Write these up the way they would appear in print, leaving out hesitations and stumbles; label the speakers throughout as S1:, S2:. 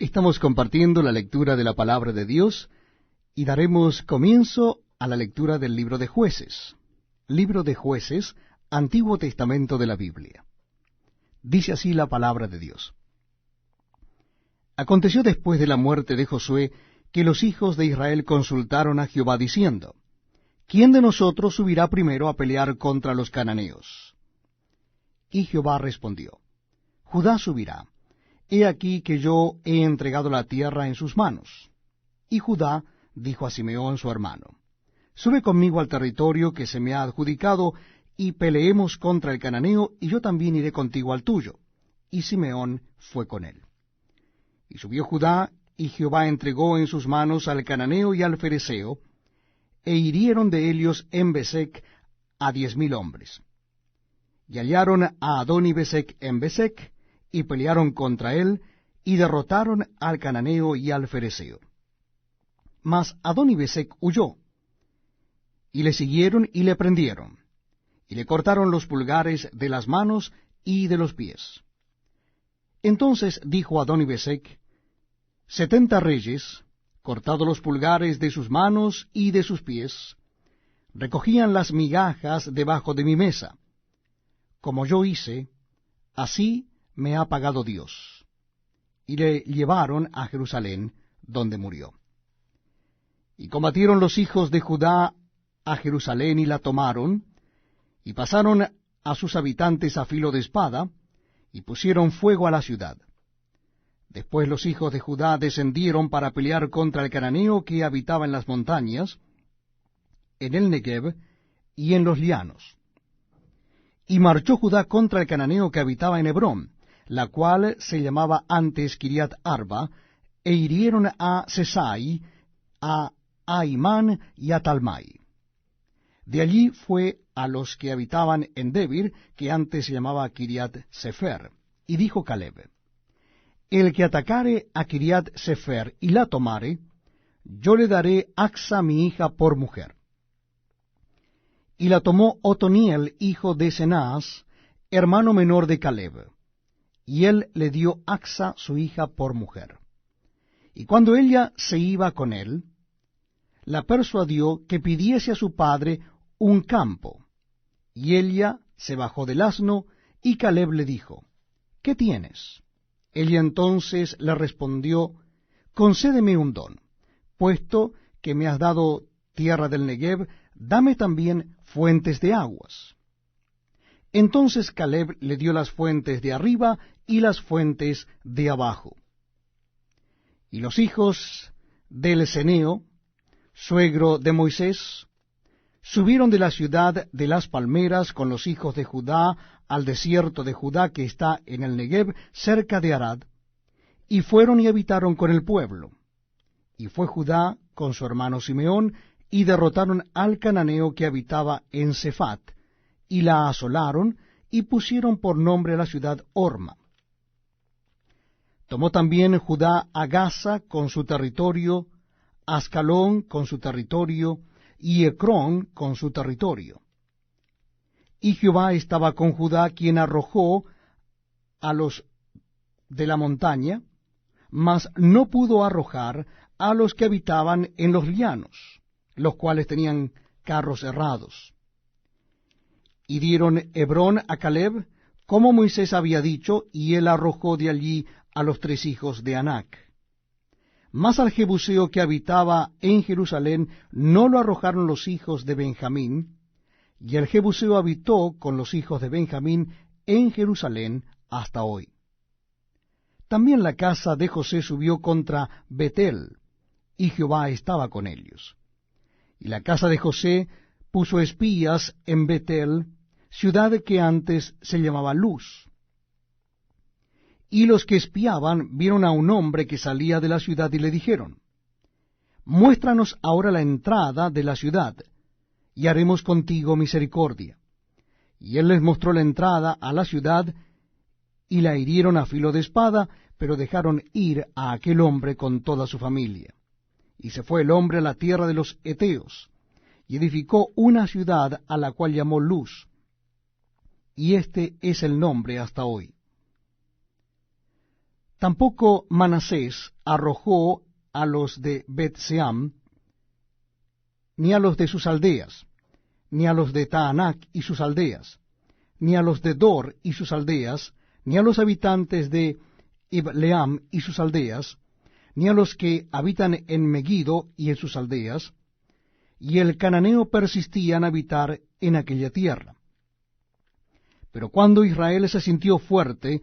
S1: Estamos compartiendo la lectura de la palabra de Dios y daremos comienzo a la lectura del libro de Jueces. Libro de Jueces, Antiguo Testamento de la Biblia. Dice así la palabra de Dios. Aconteció después de la muerte de Josué que los hijos de Israel consultaron a Jehová diciendo, ¿quién de nosotros subirá primero a pelear contra los cananeos? Y Jehová respondió, Judá subirá. He aquí que yo he entregado la tierra en sus manos. Y Judá dijo a Simeón su hermano, sube conmigo al territorio que se me ha adjudicado, y peleemos contra el cananeo, y yo también iré contigo al tuyo. Y Simeón fue con él. Y subió Judá, y Jehová entregó en sus manos al cananeo y al fereceo, e hirieron de ellos en Besec a 10,000 hombres. Y hallaron a Adoni-Besec en Besec, y pelearon contra él, y derrotaron al cananeo y al fereceo. Mas Adoni-Besec huyó, y le siguieron y le prendieron, y le cortaron los pulgares de las manos y de los pies. Entonces dijo Adoni-Besec, 70 reyes, cortados los pulgares de sus manos y de sus pies, recogían las migajas debajo de mi mesa. Como yo hice, así me ha pagado Dios. Y le llevaron a Jerusalén, donde murió. Y combatieron los hijos de Judá a Jerusalén y la tomaron, y pasaron a sus habitantes a filo de espada, y pusieron fuego a la ciudad. Después los hijos de Judá descendieron para pelear contra el cananeo que habitaba en las montañas, en el Negev y en los llanos. Y marchó Judá contra el cananeo que habitaba en Hebrón, la cual se llamaba antes Kiriat Arba, e hirieron a Sesai, a Ahimán y a Talmai. De allí fue a los que habitaban en Debir, que antes se llamaba Kiriat Sefer, y dijo Caleb, el que atacare a Kiriat Sefer y la tomare, yo le daré Axa mi hija por mujer. Y la tomó Otoniel, hijo de Cenaz, hermano menor de Caleb, y él le dio Axa su hija por mujer. Y cuando ella se iba con él, la persuadió que pidiese a su padre un campo. Y ella se bajó del asno, y Caleb le dijo, ¿qué tienes? Ella entonces le respondió, concédeme un don, puesto que me has dado tierra del Negev, dame también fuentes de aguas. Entonces Caleb le dio las fuentes de arriba y las fuentes de abajo. Y los hijos del Ceneo, suegro de Moisés, subieron de la ciudad de las palmeras con los hijos de Judá al desierto de Judá que está en el Negev, cerca de Arad, y fueron y habitaron con el pueblo. Y fue Judá con su hermano Simeón, y derrotaron al cananeo que habitaba en Sefat, y la asolaron, y pusieron por nombre a la ciudad Orma. Tomó también Judá a Gaza con su territorio, Ascalón con su territorio, y Ecrón con su territorio. Y Jehová estaba con Judá, quien arrojó a los de la montaña, mas no pudo arrojar a los que habitaban en los llanos, los cuales tenían carros herrados. Y dieron Hebrón a Caleb, como Moisés había dicho, y él arrojó de allí a los 3 hijos de Anac. Mas al jebuseo que habitaba en Jerusalén no lo arrojaron los hijos de Benjamín, y el jebuseo habitó con los hijos de Benjamín en Jerusalén hasta hoy. También la casa de José subió contra Betel, y Jehová estaba con ellos. Y la casa de José puso espías en Betel, ciudad que antes se llamaba Luz. Y los que espiaban vieron a un hombre que salía de la ciudad y le dijeron, muéstranos ahora la entrada de la ciudad, y haremos contigo misericordia. Y él les mostró la entrada a la ciudad, y la hirieron a filo de espada, pero dejaron ir a aquel hombre con toda su familia. Y se fue el hombre a la tierra de los Eteos, y edificó una ciudad a la cual llamó Luz, y este es el nombre hasta hoy. Tampoco Manasés arrojó a los de Bet-Seam, ni a los de sus aldeas, ni a los de Taanac y sus aldeas, ni a los de Dor y sus aldeas, ni a los habitantes de Ibleam y sus aldeas, ni a los que habitan en Megiddo y en sus aldeas, y el cananeo persistía en habitar en aquella tierra. Pero cuando Israel se sintió fuerte,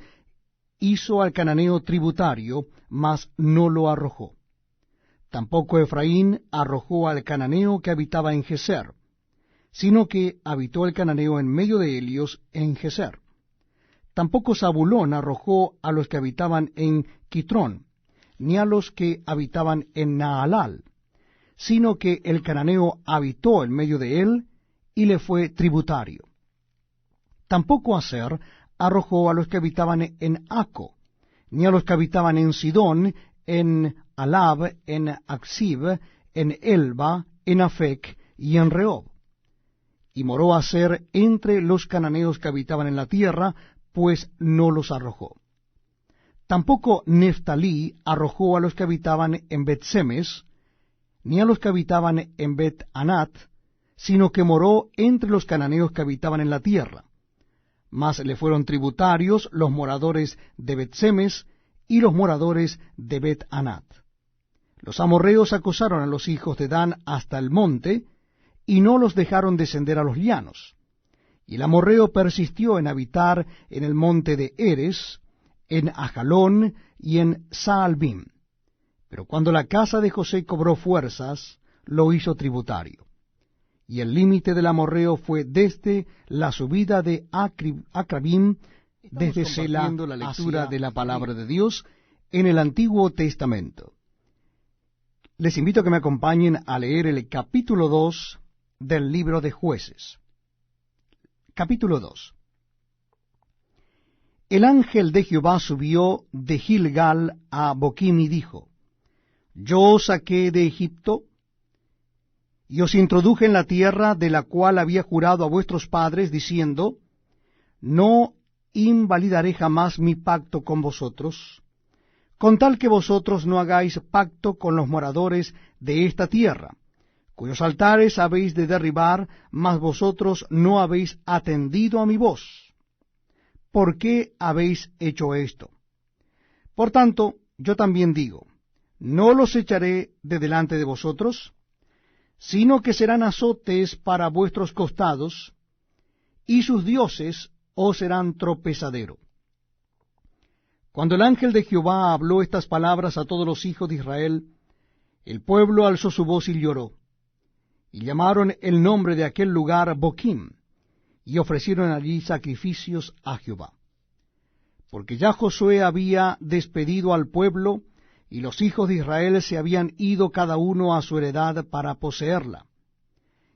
S1: hizo al cananeo tributario, mas no lo arrojó. Tampoco Efraín arrojó al cananeo que habitaba en Geser, sino que habitó el cananeo en medio de ellos en Geser. Tampoco Zabulón arrojó a los que habitaban en Quitrón, ni a los que habitaban en Naalal, sino que el cananeo habitó en medio de él y le fue tributario. Tampoco Aser arrojó a los que habitaban en Aco, ni a los que habitaban en Sidón, en Alab, en Aksib, en Elba, en Afec y en Rehob. Y moró Aser entre los cananeos que habitaban en la tierra, pues no los arrojó. Tampoco Neftalí arrojó a los que habitaban en Bet-Semes, ni a los que habitaban en Bet-Anat, sino que moró entre los cananeos que habitaban en la tierra. Mas le fueron tributarios los moradores de Bet-Semes y los moradores de Bet-Anat. Los amorreos acosaron a los hijos de Dan hasta el monte, y no los dejaron descender a los llanos. Y el amorreo persistió en habitar en el monte de Eres, en Ajalón y en Saalbim. Pero cuando la casa de José cobró fuerzas, lo hizo tributario. Y el límite del amorreo fue desde la subida de Acrabim, desde Sela, la lectura de la palabra de Dios en el Antiguo Testamento. Les invito a que me acompañen a leer el capítulo 2 del libro de Jueces. Capítulo 2. El ángel de Jehová subió de Gilgal a Boquim y dijo: Yo os saqué de Egipto, y os introduje en la tierra de la cual había jurado a vuestros padres, diciendo: No invalidaré jamás mi pacto con vosotros, con tal que vosotros no hagáis pacto con los moradores de esta tierra, cuyos altares habéis de derribar, mas vosotros no habéis atendido a mi voz. ¿Por qué habéis hecho esto? Por tanto, yo también digo, no los echaré de delante de vosotros, sino que serán azotes para vuestros costados, y sus dioses os serán tropezadero. Cuando el ángel de Jehová habló estas palabras a todos los hijos de Israel, el pueblo alzó su voz y lloró, y llamaron el nombre de aquel lugar Boquim, y ofrecieron allí sacrificios a Jehová. Porque ya Josué había despedido al pueblo, y los hijos de Israel se habían ido cada uno a su heredad para poseerla.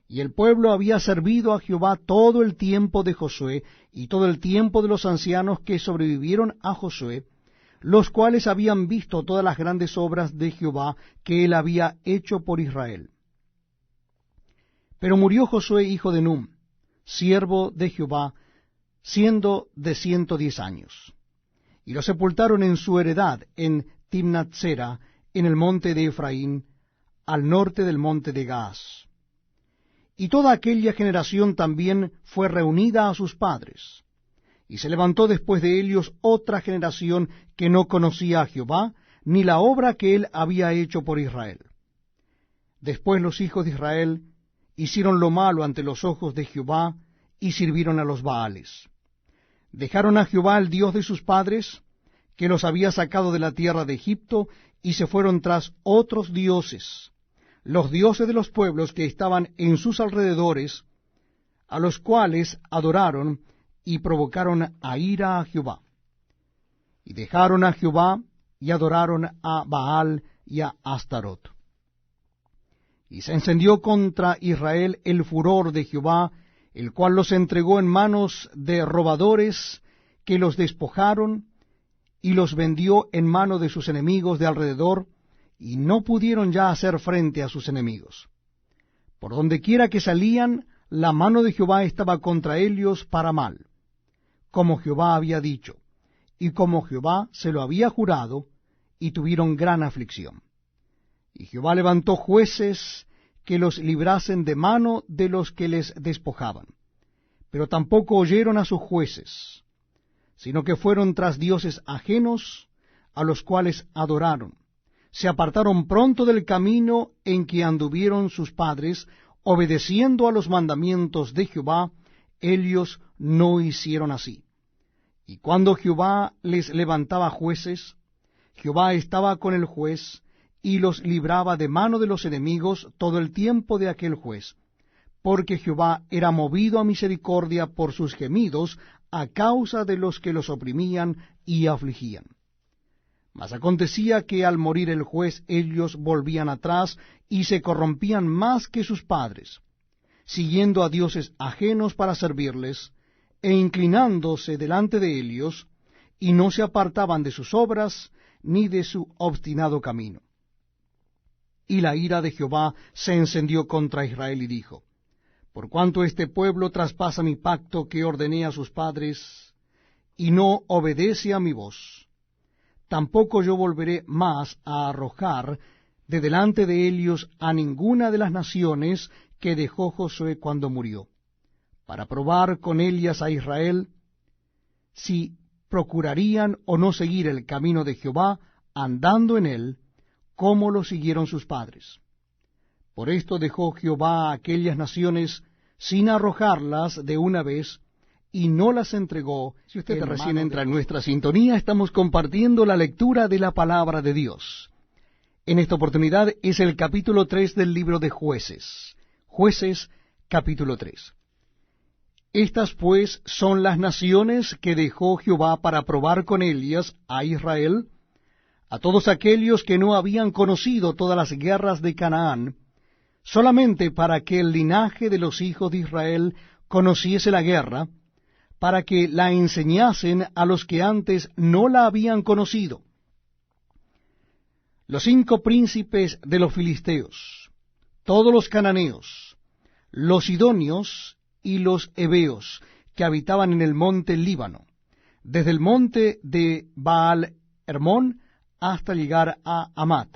S1: Y el pueblo había servido a Jehová todo el tiempo de Josué, y todo el tiempo de los ancianos que sobrevivieron a Josué, los cuales habían visto todas las grandes obras de Jehová que él había hecho por Israel. Pero murió Josué hijo de Num, siervo de Jehová, siendo de 110 años. Y lo sepultaron en su heredad, en Timnath-Sera, en el monte de Efraín, al norte del monte de Gaas. Y toda aquella generación también fue reunida a sus padres. Y se levantó después de ellos otra generación que no conocía a Jehová, ni la obra que él había hecho por Israel. Después los hijos de Israel hicieron lo malo ante los ojos de Jehová, y sirvieron a los Baales. Dejaron a Jehová el Dios de sus padres, que los había sacado de la tierra de Egipto, y se fueron tras otros dioses, los dioses de los pueblos que estaban en sus alrededores, a los cuales adoraron y provocaron a ira a Jehová. Y dejaron a Jehová y adoraron a Baal y a Astarot. Y se encendió contra Israel el furor de Jehová, el cual los entregó en manos de robadores que los despojaron, y los vendió en mano de sus enemigos de alrededor, y no pudieron ya hacer frente a sus enemigos. Por donde quiera que salían, la mano de Jehová estaba contra ellos para mal, como Jehová había dicho, y como Jehová se lo había jurado, y tuvieron gran aflicción. Y Jehová levantó jueces que los librasen de mano de los que les despojaban. Pero tampoco oyeron a sus jueces, sino que fueron tras dioses ajenos, a los cuales adoraron. Se apartaron pronto del camino en que anduvieron sus padres, obedeciendo a los mandamientos de Jehová. Ellos no hicieron así. Y cuando Jehová les levantaba jueces, Jehová estaba con el juez, y los libraba de mano de los enemigos todo el tiempo de aquel juez, porque Jehová era movido a misericordia por sus gemidos a causa de los que los oprimían y afligían. Mas acontecía que al morir el juez ellos volvían atrás y se corrompían más que sus padres, siguiendo a dioses ajenos para servirles, e inclinándose delante de ellos, y no se apartaban de sus obras ni de su obstinado camino. Y la ira de Jehová se encendió contra Israel y dijo: Por cuanto este pueblo traspasa mi pacto que ordené a sus padres, y no obedece a mi voz, tampoco yo volveré más a arrojar de delante de ellos a ninguna de las naciones que dejó Josué cuando murió, para probar con ellas a Israel, si procurarían o no seguir el camino de Jehová, andando en él, como lo siguieron sus padres. Por esto dejó Jehová a aquellas naciones sin arrojarlas de una vez, y no las entregó. Si usted recién entra en nuestra sintonía, estamos compartiendo la lectura de la palabra de Dios. En esta oportunidad es el capítulo 3 del libro de Jueces. Jueces, capítulo 3. Estas pues son las naciones que dejó Jehová para probar con ellas a Israel, a todos aquellos que no habían conocido todas las guerras de Canaán, solamente para que el linaje de los hijos de Israel conociese la guerra, para que la enseñasen a los que antes no la habían conocido. Los 5 príncipes de los filisteos, todos los cananeos, los sidonios y los heveos, que habitaban en el monte Líbano, desde el monte de Baal Hermón hasta llegar a Amat.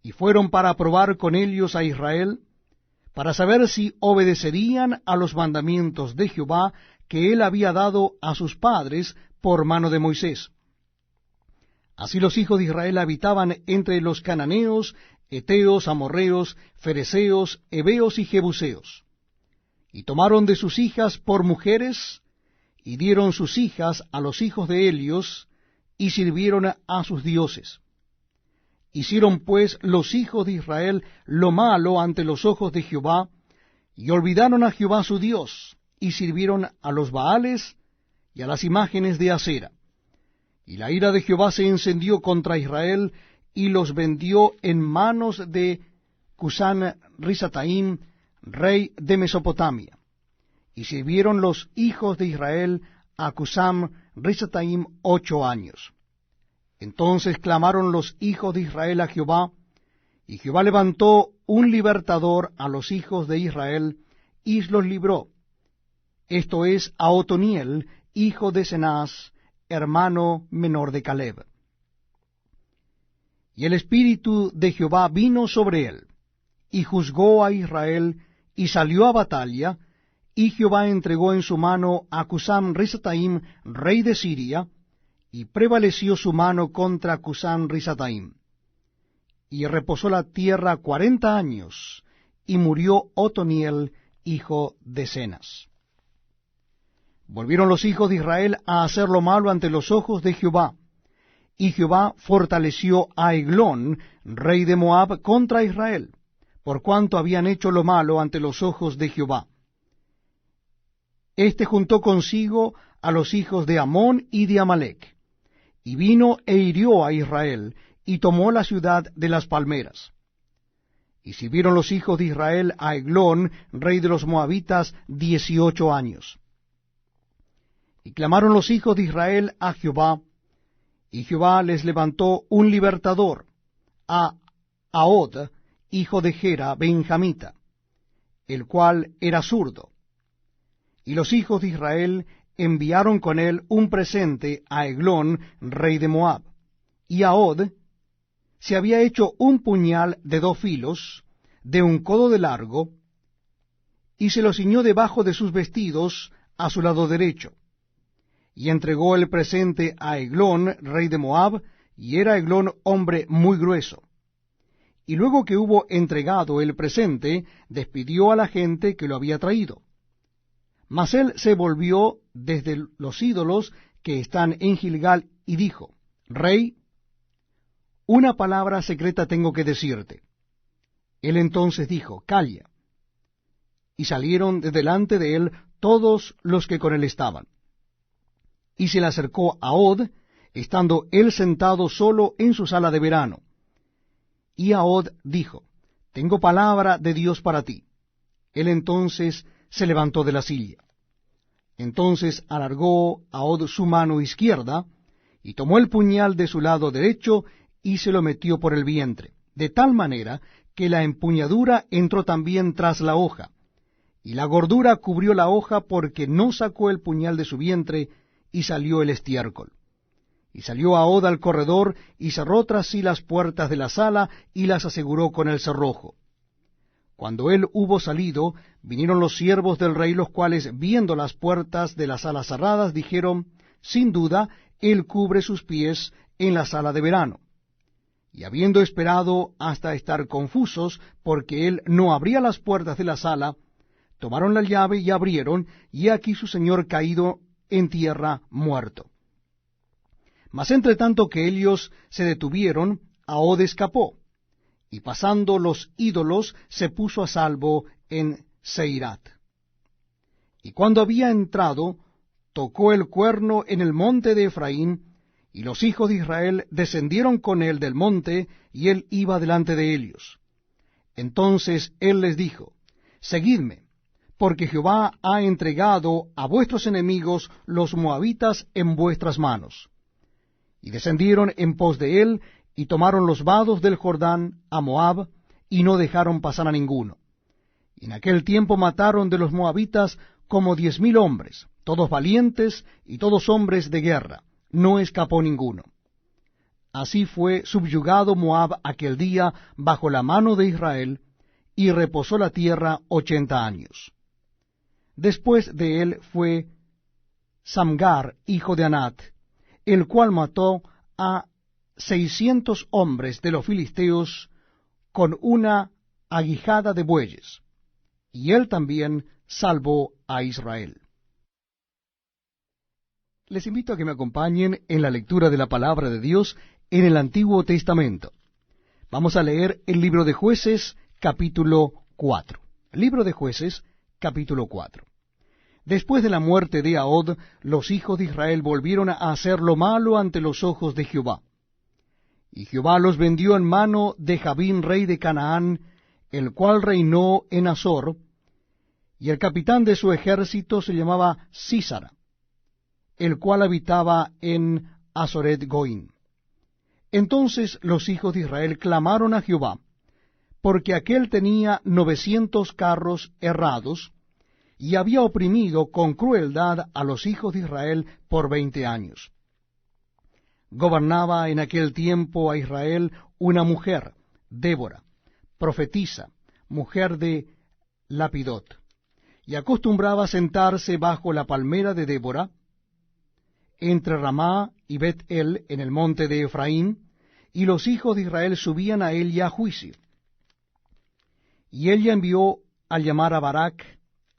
S1: Y fueron para probar con ellos a Israel, para saber si obedecerían a los mandamientos de Jehová que él había dado a sus padres por mano de Moisés. Así los hijos de Israel habitaban entre los cananeos, heteos, amorreos, fereceos, heveos y jebuseos. Y tomaron de sus hijas por mujeres, y dieron sus hijas a los hijos de Helios, y sirvieron a sus dioses. Hicieron pues los hijos de Israel lo malo ante los ojos de Jehová, y olvidaron a Jehová su Dios, y sirvieron a los Baales y a las imágenes de acera. Y la ira de Jehová se encendió contra Israel, y los vendió en manos de Cusán Risataim, rey de Mesopotamia. Y sirvieron los hijos de Israel a Cusán Risataim 8 años. Entonces clamaron los hijos de Israel a Jehová, y Jehová levantó un libertador a los hijos de Israel, y los libró. Esto es a Otoniel, hijo de Cenaz, hermano menor de Caleb. Y el espíritu de Jehová vino sobre él, y juzgó a Israel, y salió a batalla, y Jehová entregó en su mano a Cusán Risataim, rey de Siria, y prevaleció su mano contra Cusán Risataim. Y reposó la tierra 40 años, y murió Otoniel, hijo de Cenaz. Volvieron los hijos de Israel a hacer lo malo ante los ojos de Jehová, y Jehová fortaleció a Eglón, rey de Moab, contra Israel, por cuanto habían hecho lo malo ante los ojos de Jehová. Este juntó consigo a los hijos de Amón y de Amalec, y vino e hirió a Israel, y tomó la ciudad de las palmeras. Y sirvieron los hijos de Israel a Eglón, rey de los Moabitas, 18 años. Y clamaron los hijos de Israel a Jehová, y Jehová les levantó un libertador, a Ahod, hijo de Gera, benjamita, el cual era zurdo. Y los hijos de Israel enviaron con él un presente a Eglón, rey de Moab. Y Ahod se había hecho un puñal de 2 filos, de un codo de largo, y se lo ciñó debajo de sus vestidos a su lado derecho. Y entregó el presente a Eglón, rey de Moab, y era Eglón hombre muy grueso. Y luego que hubo entregado el presente, despidió a la gente que lo había traído. Mas él se volvió desde los ídolos que están en Gilgal, y dijo: Rey, una palabra secreta tengo que decirte. Él entonces dijo: Calla. Y salieron de delante de él todos los que con él estaban. Y se le acercó a Ahod, estando él sentado solo en su sala de verano. Y Ahod dijo: Tengo palabra de Dios para ti. Él entonces se levantó de la silla. Entonces alargó Ahod su mano izquierda, y tomó el puñal de su lado derecho, y se lo metió por el vientre, de tal manera que la empuñadura entró también tras la hoja, y la gordura cubrió la hoja, porque no sacó el puñal de su vientre, y salió el estiércol. Y salió Ahod al corredor, y cerró tras sí las puertas de la sala, y las aseguró con el cerrojo. Cuando él hubo salido, vinieron los siervos del rey, los cuales, viendo las puertas de la sala cerradas, dijeron: Sin duda, él cubre sus pies en la sala de verano. Y habiendo esperado hasta estar confusos, porque él no abría las puertas de la sala, tomaron la llave y abrieron, y aquí su señor caído en tierra, muerto. Mas entre tanto que ellos se detuvieron, Ahod escapó, y pasando los ídolos se puso a salvo en Seirat. Y cuando había entrado, tocó el cuerno en el monte de Efraín, y los hijos de Israel descendieron con él del monte, y él iba delante de ellos. Entonces él les dijo: Seguidme, porque Jehová ha entregado a vuestros enemigos los moabitas en vuestras manos. Y descendieron en pos de él, y tomaron los vados del Jordán a Moab, y no dejaron pasar a ninguno. Y en aquel tiempo mataron de los moabitas como 10,000 hombres, todos valientes y todos hombres de guerra, no escapó ninguno. Así fue subyugado Moab aquel día bajo la mano de Israel, y reposó la tierra 80 años. Después de él fue Samgar, hijo de Anat, el cual mató a 600 hombres de los filisteos con una aguijada de bueyes, y él también salvó a Israel. Les invito a que me acompañen en la lectura de la palabra de Dios en el Antiguo Testamento. Vamos a leer el libro de Jueces, capítulo 4. Libro de Jueces, capítulo 4. Después de la muerte de Ahod, los hijos de Israel volvieron a hacer lo malo ante los ojos de Jehová. Y Jehová los vendió en mano de Jabín, rey de Canaán, el cual reinó en Azor, y el capitán de su ejército se llamaba Sísara, el cual habitaba en Azoret Goín. Entonces los hijos de Israel clamaron a Jehová, porque aquél tenía 900 carros errados, y había oprimido con crueldad a los hijos de Israel por 20 años. Gobernaba en aquel tiempo a Israel una mujer, Débora, profetisa, mujer de Lapidot, y acostumbraba sentarse bajo la palmera de Débora, entre Ramá y Bet-el en el monte de Efraín, y los hijos de Israel subían a ella a juicio. Y ella envió a llamar a Barak,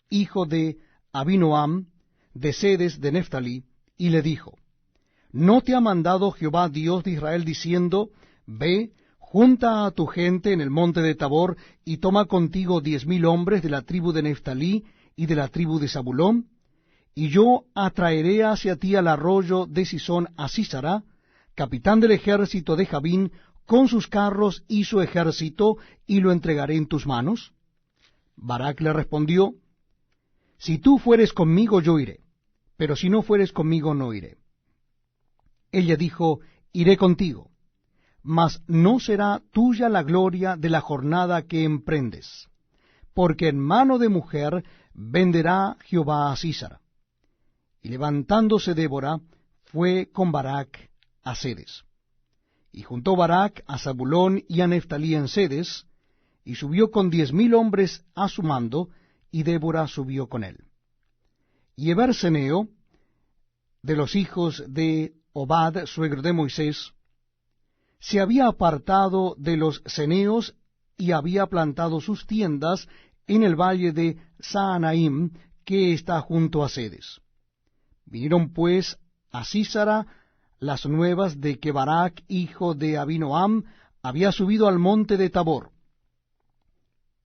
S1: hijo de Abinoam, de Sedes de Neftalí, y le dijo: ¿No te ha mandado Jehová Dios de Israel diciendo: Ve, junta a tu gente en el monte de Tabor, y toma contigo 10,000 hombres de la tribu de Neftalí y de la tribu de Zabulón? Y yo atraeré hacia ti al arroyo de Sisón a Sísara, capitán del ejército de Jabín, con sus carros y su ejército, y lo entregaré en tus manos. Barak le respondió: Si tú fueres conmigo, yo iré, pero si no fueres conmigo, no iré. Ella dijo: Iré contigo, mas no será tuya la gloria de la jornada que emprendes, porque en mano de mujer venderá Jehová a Sísara. Y levantándose Débora, fue con Barak a Cedes. Y juntó Barak a Zabulón y a Neftalí en Cedes, y subió con 10,000 hombres a su mando, y Débora subió con él. Y Eberseneo, de los hijos de Obad, suegro de Moisés, se había apartado de los ceneos y había plantado sus tiendas en el valle de Saanaim, que está junto a Cedes. Vinieron pues a Sísara las nuevas de que Barak, hijo de Abinoam, había subido al monte de Tabor.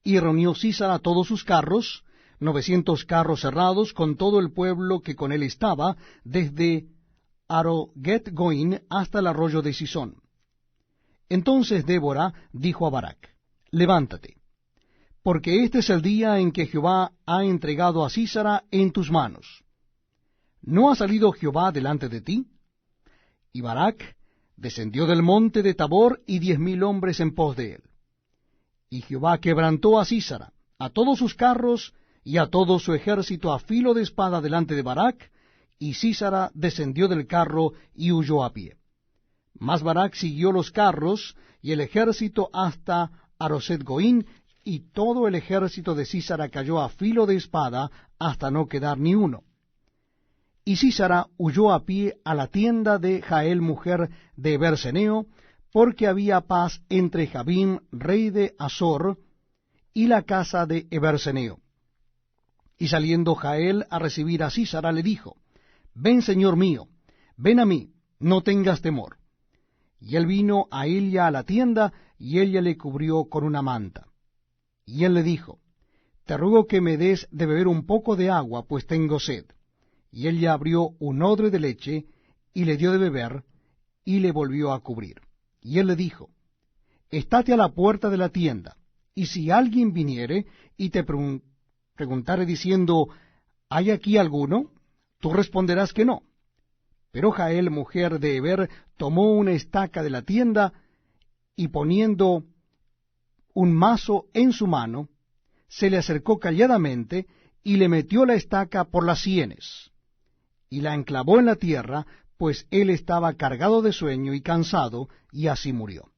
S1: Y reunió Sísara todos sus carros, 900 carros cerrados, con todo el pueblo que con él estaba, desde Aroget Goín hasta el arroyo de Sisón. Entonces Débora dijo a Barak: Levántate, porque este es el día en que Jehová ha entregado a Sísara en tus manos. ¿No ha salido Jehová delante de ti? Y Barak descendió del monte de Tabor, y 10,000 hombres en pos de él. Y Jehová quebrantó a Sísara, a todos sus carros, y a todo su ejército a filo de espada delante de Barak, y Sísara descendió del carro y huyó a pie. Mas Barak siguió los carros y el ejército hasta Aroset Goín, y todo el ejército de Sísara cayó a filo de espada hasta no quedar ni uno. Y Sísara huyó a pie a la tienda de Jael, mujer de Eberseneo, porque había paz entre Jabín, rey de Azor, y la casa de Eberseneo. Y saliendo Jael a recibir a Sísara, le dijo: Ven, señor mío, ven a mí, no tengas temor. Y él vino a ella a la tienda, y ella le cubrió con una manta. Y él le dijo: Te ruego que me des de beber un poco de agua, pues tengo sed. Y ella abrió un odre de leche, y le dio de beber, y le volvió a cubrir. Y él le dijo: Estate a la puerta de la tienda, y si alguien viniere y te preguntare diciendo: ¿Hay aquí alguno?, tú responderás que no. Pero Jael, mujer de Eber, tomó una estaca de la tienda, y poniendo un mazo en su mano, se le acercó calladamente, y le metió la estaca por las sienes, y la enclavó en la tierra, pues él estaba cargado de sueño y cansado, y así murió.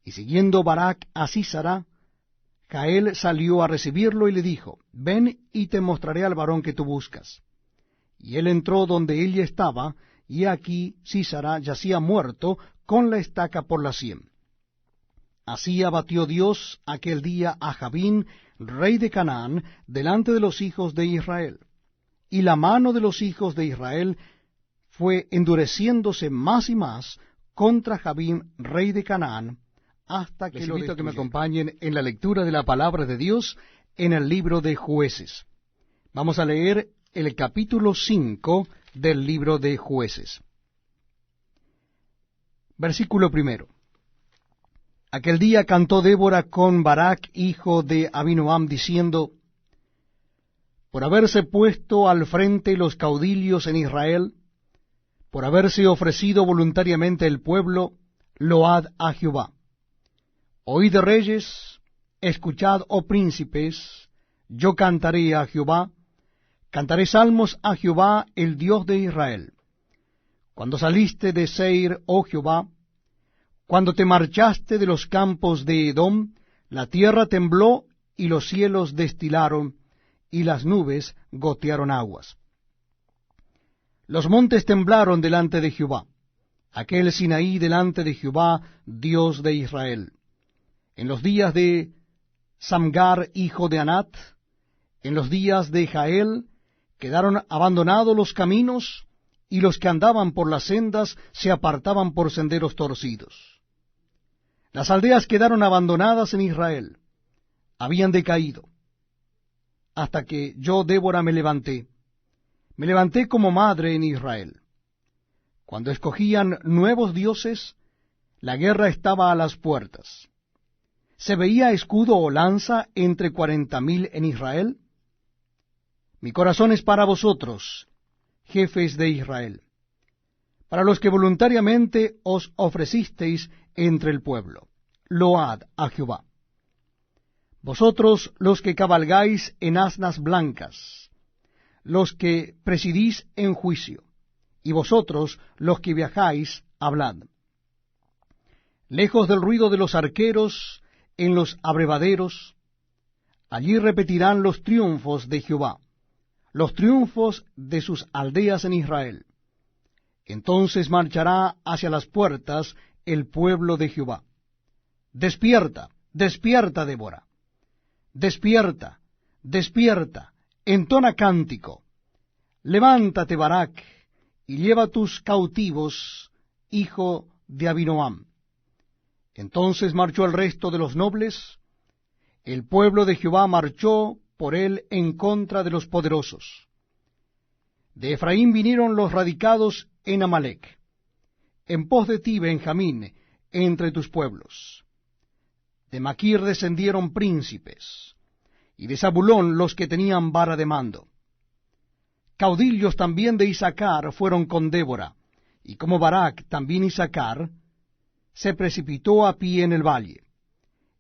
S1: Y siguiendo Barak a Sísara, Jael salió a recibirlo y le dijo: Ven y te mostraré al varón que tú buscas. Y él entró donde ella estaba, y aquí Sísara yacía muerto, con la estaca por la sien. Así abatió Dios aquel día a Jabín, rey de Canaán, delante de los hijos de Israel. Y la mano de los hijos de Israel fue endureciéndose más y más contra Jabín, rey de Canaán, hasta que les invito a que me acompañen en la lectura de la palabra de Dios en el libro de Jueces. Vamos a leer el capítulo 5 del libro de Jueces. Versículo 1. Aquel día cantó Débora con Barak, hijo de Abinoam, diciendo: Por haberse puesto al frente los caudillos en Israel, por haberse ofrecido voluntariamente el pueblo, load a Jehová. Oíd, reyes, escuchad, oh príncipes, yo cantaré a Jehová, cantaré salmos a Jehová, el Dios de Israel. Cuando saliste de Seir, oh Jehová, cuando te marchaste de los campos de Edom, la tierra tembló y los cielos destilaron, y las nubes gotearon aguas. Los montes temblaron delante de Jehová, aquel Sinaí delante de Jehová, Dios de Israel. En los días de Samgar, hijo de Anat, en los días de Jael, quedaron abandonados los caminos, y los que andaban por las sendas se apartaban por senderos torcidos. Las aldeas quedaron abandonadas en Israel, habían decaído, hasta que yo, Débora, me levanté como madre en Israel. Cuando escogían nuevos dioses, la guerra estaba a las puertas. ¿Se veía escudo o lanza entre 40,000 en Israel? Mi corazón es para vosotros, jefes de Israel, para los que voluntariamente os ofrecisteis entre el pueblo. Load a Jehová. Vosotros los que cabalgáis en asnas blancas, los que presidís en juicio, y vosotros, los que viajáis, hablad. Lejos del ruido de los arqueros en los abrevaderos, allí repetirán los triunfos de Jehová, los triunfos de sus aldeas en Israel. Entonces marchará hacia las puertas el pueblo de Jehová. Despierta, despierta, Débora. Despierta, despierta, entona cántico. Levántate, Barak, y lleva tus cautivos, hijo de Abinoam. Entonces marchó el resto de los nobles. El pueblo de Jehová marchó por él en contra de los poderosos. De Efraín vinieron los radicados en Amalec. En pos de ti, Benjamín, entre tus pueblos. De Maquir descendieron príncipes, y de Zabulón los que tenían vara de mando. Caudillos también de Isaacar fueron con Débora, y como Barak también Isaacar, se precipitó a pie en el valle.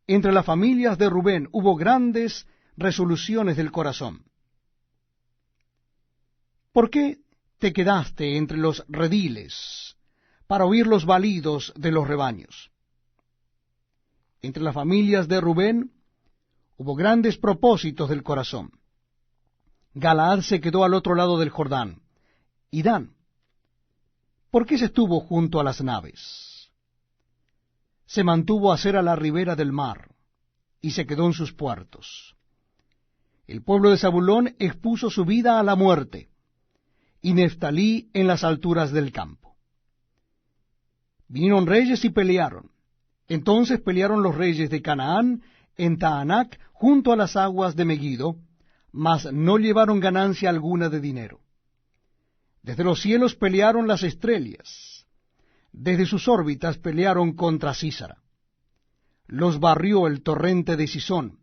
S1: Entre las familias de Rubén hubo grandes resoluciones del corazón. ¿Por qué te quedaste entre los rediles para oír los balidos de los rebaños? Entre las familias de Rubén hubo grandes propósitos del corazón. Galaad se quedó al otro lado del Jordán. Y Dan, ¿por qué se estuvo junto a las naves? Se mantuvo a ser a la ribera del mar, y se quedó en sus puertos. El pueblo de Zabulón expuso su vida a la muerte, y Neftalí en las alturas del campo. Vinieron reyes y pelearon. Entonces pelearon los reyes de Canaán en Taanac junto a las aguas de Megiddo, mas no llevaron ganancia alguna de dinero. Desde los cielos pelearon las estrellas. Desde sus órbitas pelearon contra Sísara. Los barrió el torrente de Sisón,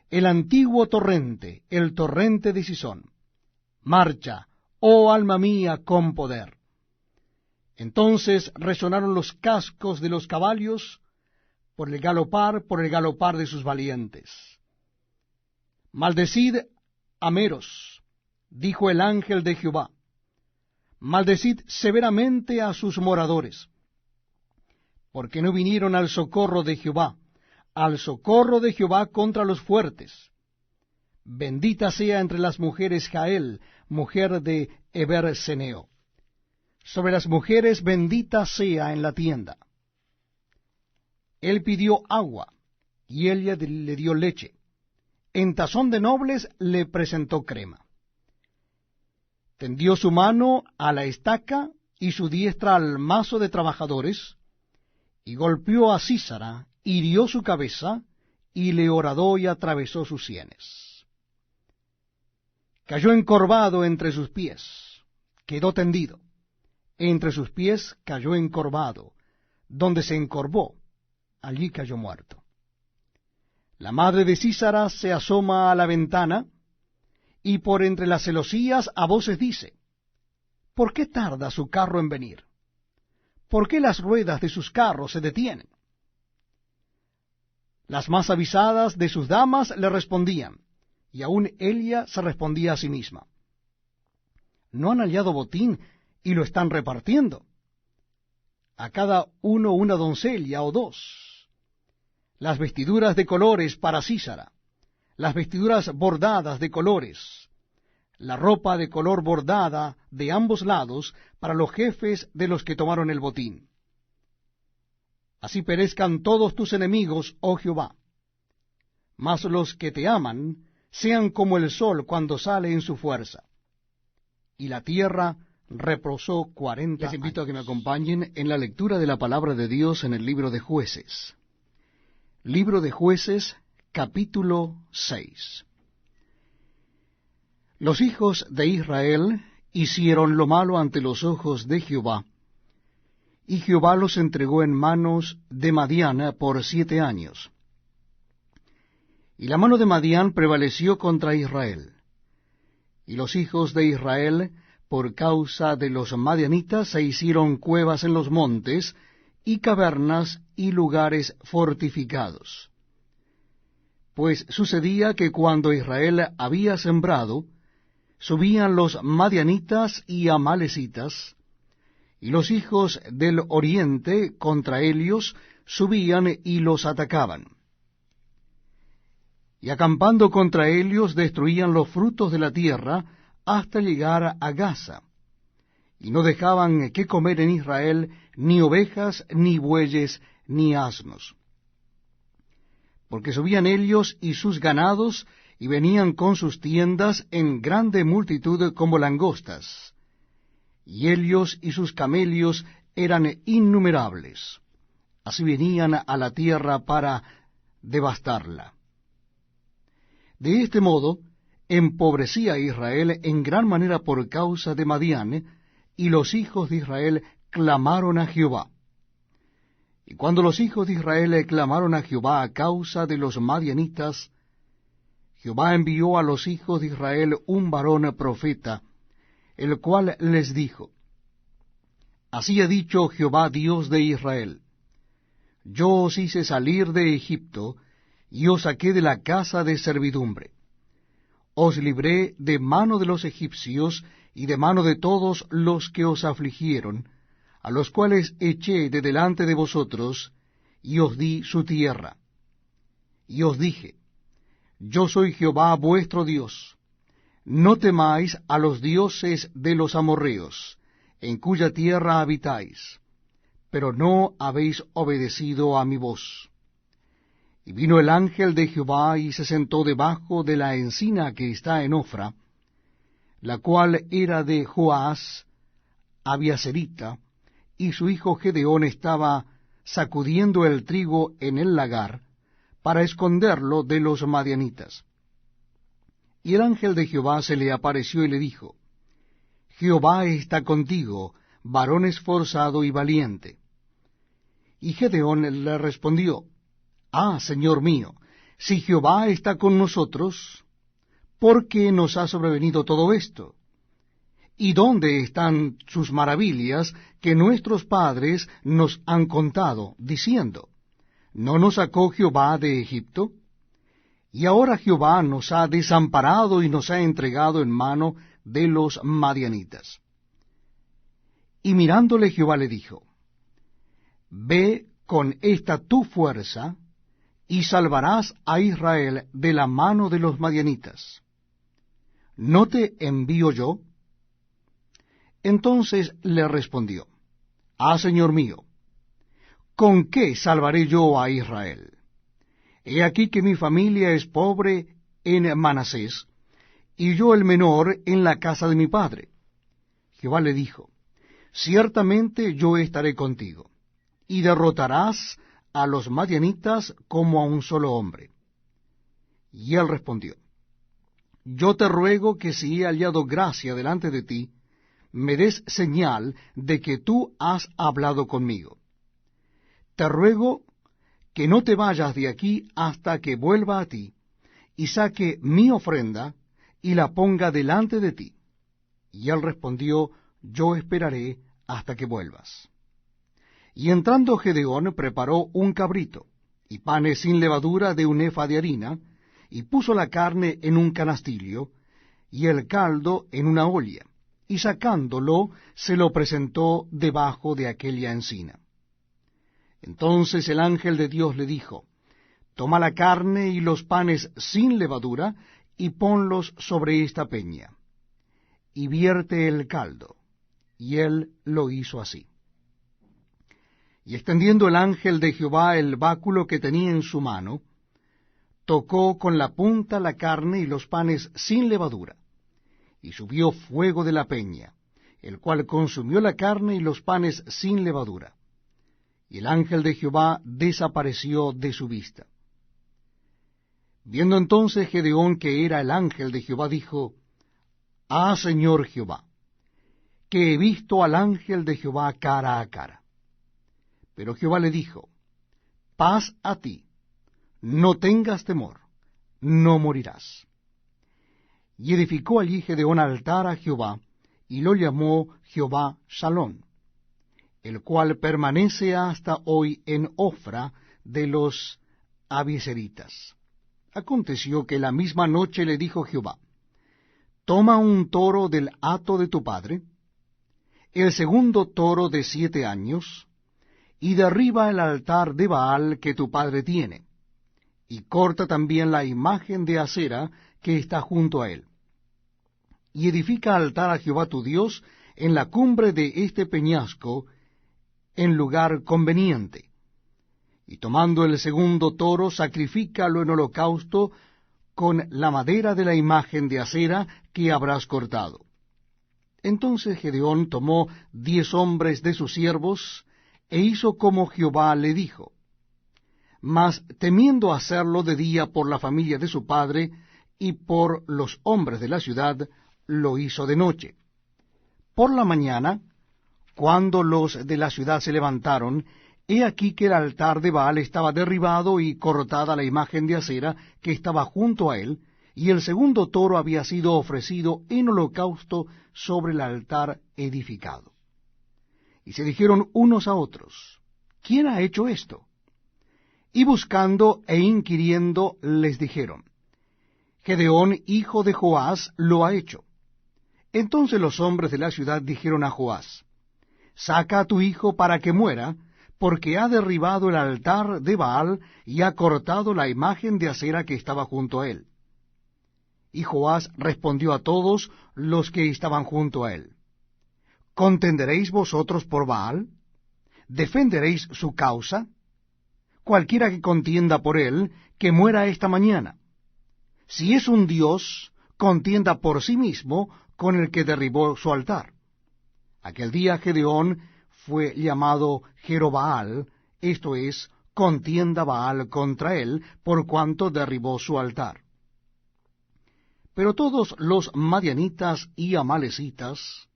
S1: el antiguo torrente, el torrente de Sisón. Marcha, oh alma mía, con poder. Entonces resonaron los cascos de los caballos por el galopar de sus valientes. Maldecid a Meros, dijo el ángel de Jehová. Maldecid severamente a sus moradores, porque no vinieron al socorro de Jehová contra los fuertes. Bendita sea entre las mujeres Jael, mujer de Eber-Seneo. Sobre las mujeres bendita sea en la tienda. Él pidió agua, y ella le dio leche. En tazón de nobles le presentó crema. Tendió su mano a la estaca y su diestra al mazo de trabajadores, y golpeó a Sísara, hirió su cabeza, y le horadó y atravesó sus sienes. Cayó encorvado entre sus pies, quedó tendido. Entre sus pies cayó encorvado, donde se encorvó, allí cayó muerto. La madre de Sísara se asoma a la ventana, y por entre las celosías a voces dice, ¿por qué tarda su carro en venir? ¿Por qué las ruedas de sus carros se detienen? Las más avisadas de sus damas le respondían, y aun ella se respondía a sí misma. ¿No han hallado botín y lo están repartiendo? A cada uno una doncella o dos. Las vestiduras de colores para Sísara, las vestiduras bordadas de colores, la ropa de color bordada de ambos lados para los jefes de los que tomaron el botín. Así perezcan todos tus enemigos, oh Jehová. Mas los que te aman sean como el sol cuando sale en su fuerza. Y la tierra reposó 40 años. Les invito a que me acompañen en la lectura de la palabra de Dios en el libro de Jueces. Libro de Jueces, capítulo 6. Los hijos de Israel hicieron lo malo ante los ojos de Jehová, y Jehová los entregó en manos de Madián por 7 años. Y la mano de Madián prevaleció contra Israel. Y los hijos de Israel, por causa de los madianitas, se hicieron cuevas en los montes, y cavernas y lugares fortificados. Pues sucedía que cuando Israel había sembrado, subían los madianitas y amalecitas, y los hijos del oriente contra ellos subían y los atacaban. Y acampando contra ellos destruían los frutos de la tierra hasta llegar a Gaza, y no dejaban que comer en Israel ni ovejas, ni bueyes, ni asnos. Porque subían ellos y sus ganados, y venían con sus tiendas en grande multitud como langostas, y ellos y sus camellos eran innumerables. Así venían a la tierra para devastarla. De este modo, empobrecía a Israel en gran manera por causa de Madián, y los hijos de Israel clamaron a Jehová. Y cuando los hijos de Israel clamaron a Jehová a causa de los madianitas, Jehová envió a los hijos de Israel un varón profeta, el cual les dijo: Así ha dicho Jehová Dios de Israel: Yo os hice salir de Egipto, y os saqué de la casa de servidumbre. Os libré de mano de los egipcios, y de mano de todos los que os afligieron, a los cuales eché de delante de vosotros, y os di su tierra. Y os dije: Yo soy Jehová vuestro Dios. No temáis a los dioses de los amorreos, en cuya tierra habitáis, pero no habéis obedecido a mi voz. Y vino el ángel de Jehová y se sentó debajo de la encina que está en Ofra, la cual era de Joás Abiaserita, y su hijo Gedeón estaba sacudiendo el trigo en el lagar, para esconderlo de los madianitas. Y el ángel de Jehová se le apareció y le dijo: Jehová está contigo, varón esforzado y valiente. Y Gedeón le respondió: Ah, Señor mío, si Jehová está con nosotros, ¿por qué nos ha sobrevenido todo esto? ¿Y dónde están sus maravillas que nuestros padres nos han contado, diciendo: ¿No nos sacó Jehová de Egipto? Y ahora Jehová nos ha desamparado y nos ha entregado en mano de los madianitas. Y mirándole Jehová le dijo: Ve con esta tu fuerza, y salvarás a Israel de la mano de los madianitas. ¿No te envío yo? Entonces le respondió: Ah, Señor mío, ¿con qué salvaré yo a Israel? He aquí que mi familia es pobre en Manasés, y yo el menor en la casa de mi padre. Jehová le dijo: Ciertamente yo estaré contigo, y derrotarás a los madianitas como a un solo hombre. Y él respondió: Yo te ruego que si he hallado gracia delante de ti, me des señal de que tú has hablado conmigo. Te ruego que no te vayas de aquí hasta que vuelva a ti, y saque mi ofrenda, y la ponga delante de ti. Y él respondió: Yo esperaré hasta que vuelvas. Y entrando Gedeón preparó un cabrito, y panes sin levadura de un efa de harina, y puso la carne en un canastillo, y el caldo en una olla, y sacándolo se lo presentó debajo de aquella encina. Entonces el ángel de Dios le dijo: Toma la carne y los panes sin levadura, y ponlos sobre esta peña, y vierte el caldo. Y él lo hizo así. Y extendiendo el ángel de Jehová el báculo que tenía en su mano, tocó con la punta la carne y los panes sin levadura, y subió fuego de la peña, el cual consumió la carne y los panes sin levadura. Y el ángel de Jehová desapareció de su vista. Viendo entonces Gedeón que era el ángel de Jehová, dijo: Ah, Señor Jehová, que he visto al ángel de Jehová cara a cara. Pero Jehová le dijo: Paz a ti, no tengas temor, no morirás. Y edificó allí Gedeón altar a Jehová, y lo llamó Jehová Shalom, el cual permanece hasta hoy en Ofra de los Abieseritas. Aconteció que la misma noche le dijo Jehová: toma un toro del hato de tu padre, el segundo toro de 7 años, y derriba el altar de Baal que tu padre tiene, y corta también la imagen de Acera que está junto a él. Y edifica altar a Jehová tu Dios en la cumbre de este peñasco, en lugar conveniente. Y tomando el segundo toro, sacrifícalo en holocausto con la madera de la imagen de Acera que habrás cortado. Entonces Gedeón tomó 10 hombres de sus siervos, e hizo como Jehová le dijo. Mas temiendo hacerlo de día por la familia de su padre y por los hombres de la ciudad, lo hizo de noche. Por la mañana, cuando los de la ciudad se levantaron, he aquí que el altar de Baal estaba derribado y cortada la imagen de Acera que estaba junto a él, y el segundo toro había sido ofrecido en holocausto sobre el altar edificado. Y se dijeron unos a otros, ¿quién ha hecho esto? Y buscando e inquiriendo les dijeron, Gedeón, hijo de Joás, lo ha hecho. Entonces los hombres de la ciudad dijeron a Joás, saca a tu hijo para que muera, porque ha derribado el altar de Baal y ha cortado la imagen de Acera que estaba junto a él. Y Joás respondió a todos los que estaban junto a él, ¿contenderéis vosotros por Baal? ¿Defenderéis su causa? Cualquiera que contienda por él, que muera esta mañana. Si es un dios, contienda por sí mismo con el que derribó su altar. Aquel día Gedeón fue llamado Jerobaal, esto es, contienda Baal contra él, por cuanto derribó su altar. Pero todos los madianitas y amalecitas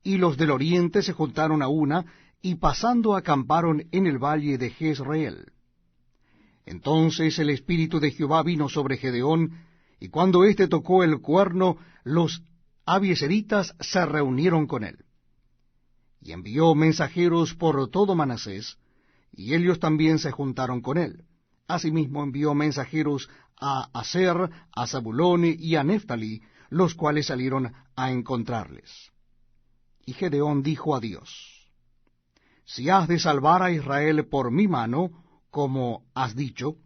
S1: y los del oriente se juntaron a una, y pasando acamparon en el valle de Jezreel. Entonces el Espíritu de Jehová vino sobre Gedeón, y cuando éste tocó el cuerno, los abieseritas se reunieron con él. Y envió mensajeros por todo Manasés, y ellos también se juntaron con él. Asimismo envió mensajeros a Aser, a Zabulón y a Neftalí, los cuales salieron a encontrarles. Y Gedeón dijo a Dios, si has de salvar a Israel por mi mano, como has dicho,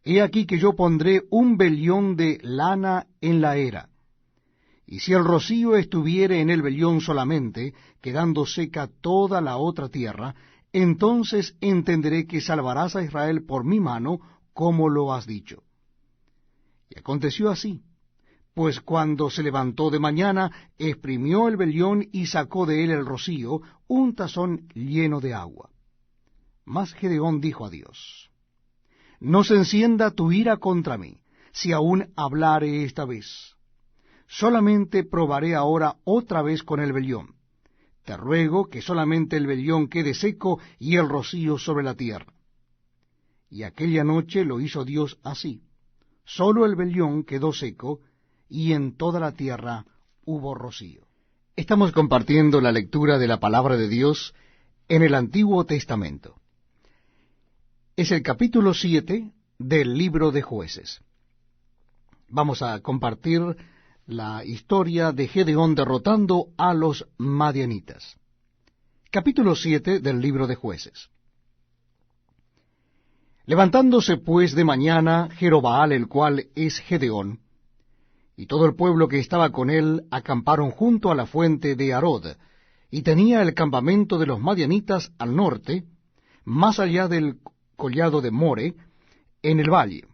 S1: he aquí que yo pondré un vellón de lana en la era. Y si el rocío estuviere en el vellón solamente, quedando seca toda la otra tierra, entonces entenderé que salvarás a Israel por mi mano, como lo has dicho. Y aconteció así, pues cuando se levantó de mañana, exprimió el vellón y sacó de él el rocío, un tazón lleno de agua. Mas Gedeón dijo a Dios, no se encienda tu ira contra mí, si aún hablare esta vez. Solamente probaré ahora otra vez con el vellón. Te ruego que solamente el vellón quede seco y el rocío sobre la tierra. Y aquella noche lo hizo Dios así. Solo el vellón quedó seco, y en toda la tierra hubo rocío. Estamos compartiendo la lectura de la palabra de Dios en el Antiguo Testamento. Es el capítulo 7 del libro de Jueces. Vamos a compartir la historia de Gedeón derrotando a los madianitas. Capítulo 7 del libro de Jueces. Levantándose pues de mañana Jerobaal, el cual es Gedeón, y todo el pueblo que estaba con él, acamparon junto a la fuente de Arod, y tenía el campamento de los madianitas al norte, más allá del collado de More, en el valle.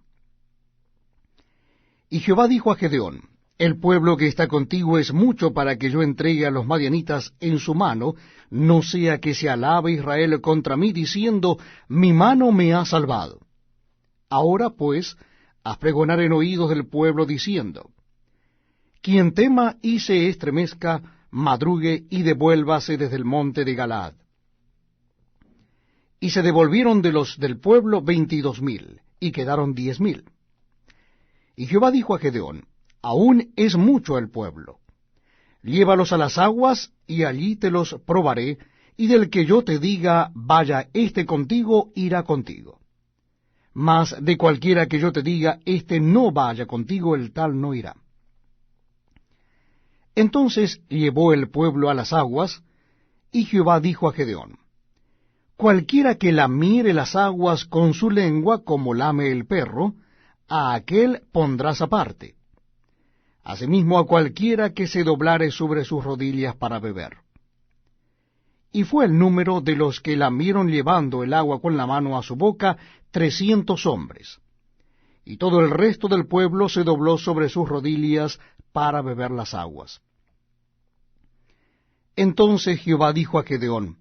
S1: Y Jehová dijo a Gedeón, el pueblo que está contigo es mucho para que yo entregue a los madianitas en su mano, no sea que se alabe Israel contra mí, diciendo, mi mano me ha salvado. Ahora pues, haz pregonar en oídos del pueblo, diciendo, quien tema y se estremezca, madrugue y devuélvase desde el monte de Galaad. Y se devolvieron de los del pueblo 22,000, y quedaron 10,000. Y Jehová dijo a Gedeón, aún es mucho el pueblo. Llévalos a las aguas, y allí te los probaré, y del que yo te diga, vaya éste contigo, irá contigo. Mas de cualquiera que yo te diga, éste no vaya contigo, el tal no irá. Entonces llevó el pueblo a las aguas, y Jehová dijo a Gedeón: Cualquiera que lamiere las aguas con su lengua como lame el perro, a aquél pondrás aparte. Asimismo a cualquiera que se doblare sobre sus rodillas para beber. Y fue el número de los que lamieron llevando el agua con la mano a su boca 300 hombres. Y todo el resto del pueblo se dobló sobre sus rodillas para beber las aguas. Entonces Jehová dijo a Gedeón: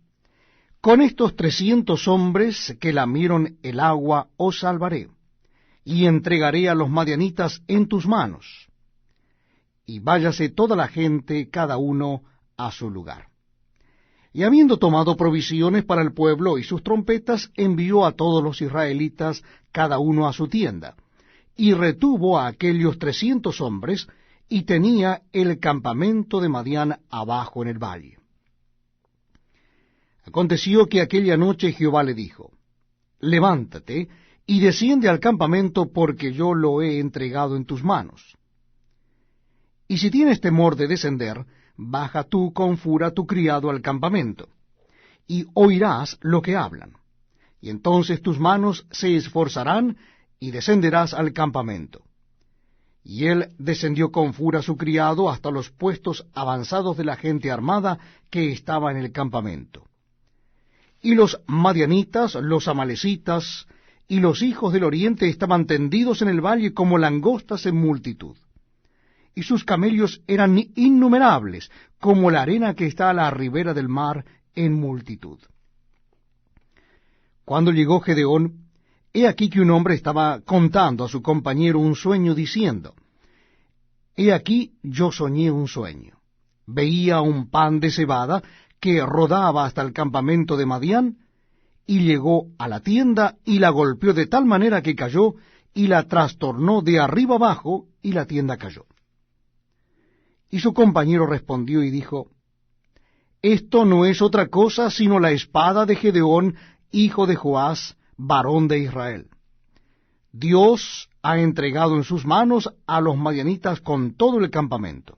S1: Con estos 300 hombres que lamieron el agua os salvaré, y entregaré a los madianitas en tus manos. Y váyase toda la gente, cada uno a su lugar. Y habiendo tomado provisiones para el pueblo y sus trompetas, envió a todos los israelitas, cada uno a su tienda, y retuvo a aquellos 300 hombres, y tenía el campamento de Madián abajo en el valle. Aconteció que aquella noche Jehová le dijo: Levántate y desciende al campamento, porque yo lo he entregado en tus manos. Y si tienes temor de descender, baja tú con fura tu criado al campamento, y oirás lo que hablan. Y entonces tus manos se esforzarán, y descenderás al campamento. Y él descendió con fura su criado hasta los puestos avanzados de la gente armada que estaba en el campamento. Y los madianitas, los amalecitas y los hijos del oriente estaban tendidos en el valle como langostas en multitud. Y sus camellos eran innumerables, como la arena que está a la ribera del mar en multitud. Cuando llegó Gedeón, he aquí que un hombre estaba contando a su compañero un sueño, diciendo: He aquí yo soñé un sueño. Veía un pan de cebada que rodaba hasta el campamento de Madián, y llegó a la tienda, y la golpeó de tal manera que cayó, y la trastornó de arriba abajo, y la tienda cayó. Y su compañero respondió y dijo: Esto no es otra cosa sino la espada de Gedeón, hijo de Joás, varón de Israel. Dios ha entregado en sus manos a los madianitas con todo el campamento.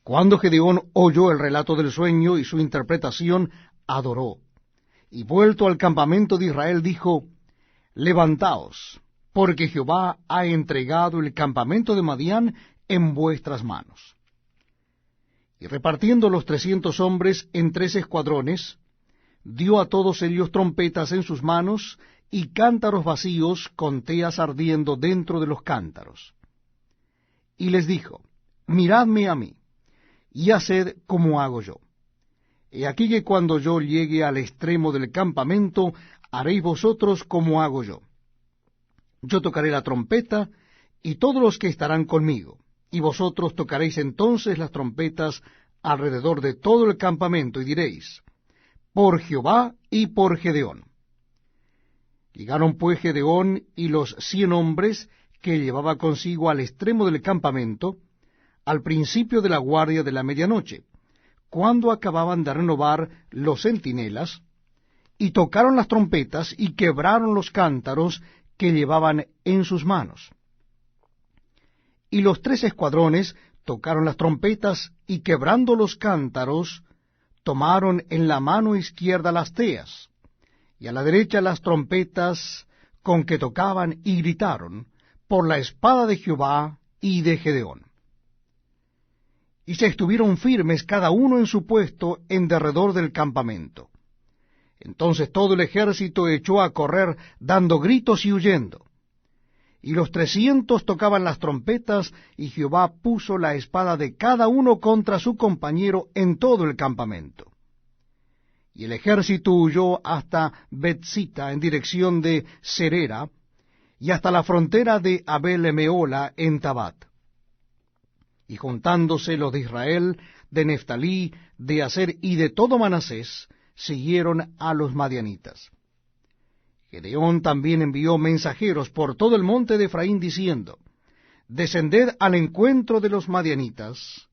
S1: Cuando Gedeón oyó el relato del sueño y su interpretación, adoró, y vuelto al campamento de Israel dijo: Levantaos, porque Jehová ha entregado el campamento de Madián en vuestras manos. Y repartiendo los 300 hombres en 3 escuadrones, dio a todos ellos trompetas en sus manos, y cántaros vacíos con teas ardiendo dentro de los cántaros. Y les dijo: Miradme a mí, y haced como hago yo. He aquí que cuando yo llegue al extremo del campamento, haréis vosotros como hago yo. Yo tocaré la trompeta, y todos los que estarán conmigo, y vosotros tocaréis entonces las trompetas alrededor de todo el campamento, y diréis: Por Jehová y por Gedeón. Llegaron pues Gedeón y los 100 hombres que llevaba consigo al extremo del campamento, al principio de la guardia de la medianoche, cuando acababan de renovar los centinelas, y tocaron las trompetas y quebraron los cántaros que llevaban en sus manos. Y los 3 escuadrones tocaron las trompetas, y quebrando los cántaros, tomaron en la mano izquierda las teas, y a la derecha las trompetas con que tocaban, y gritaron: Por la espada de Jehová y de Gedeón. Y se estuvieron firmes cada uno en su puesto en derredor del campamento. Entonces todo el ejército echó a correr, dando gritos y huyendo. Y los 300 tocaban las trompetas, y Jehová puso la espada de cada uno contra su compañero en todo el campamento. Y el ejército huyó hasta Betzita en dirección de Serera, y hasta la frontera de Abel-Meola en Tabat. Y juntándose los de Israel, de Neftalí, de Aser y de todo Manasés, siguieron a los madianitas. Gedeón también envió mensajeros por todo el monte de Efraín, diciendo: Descended al encuentro de los madianitas,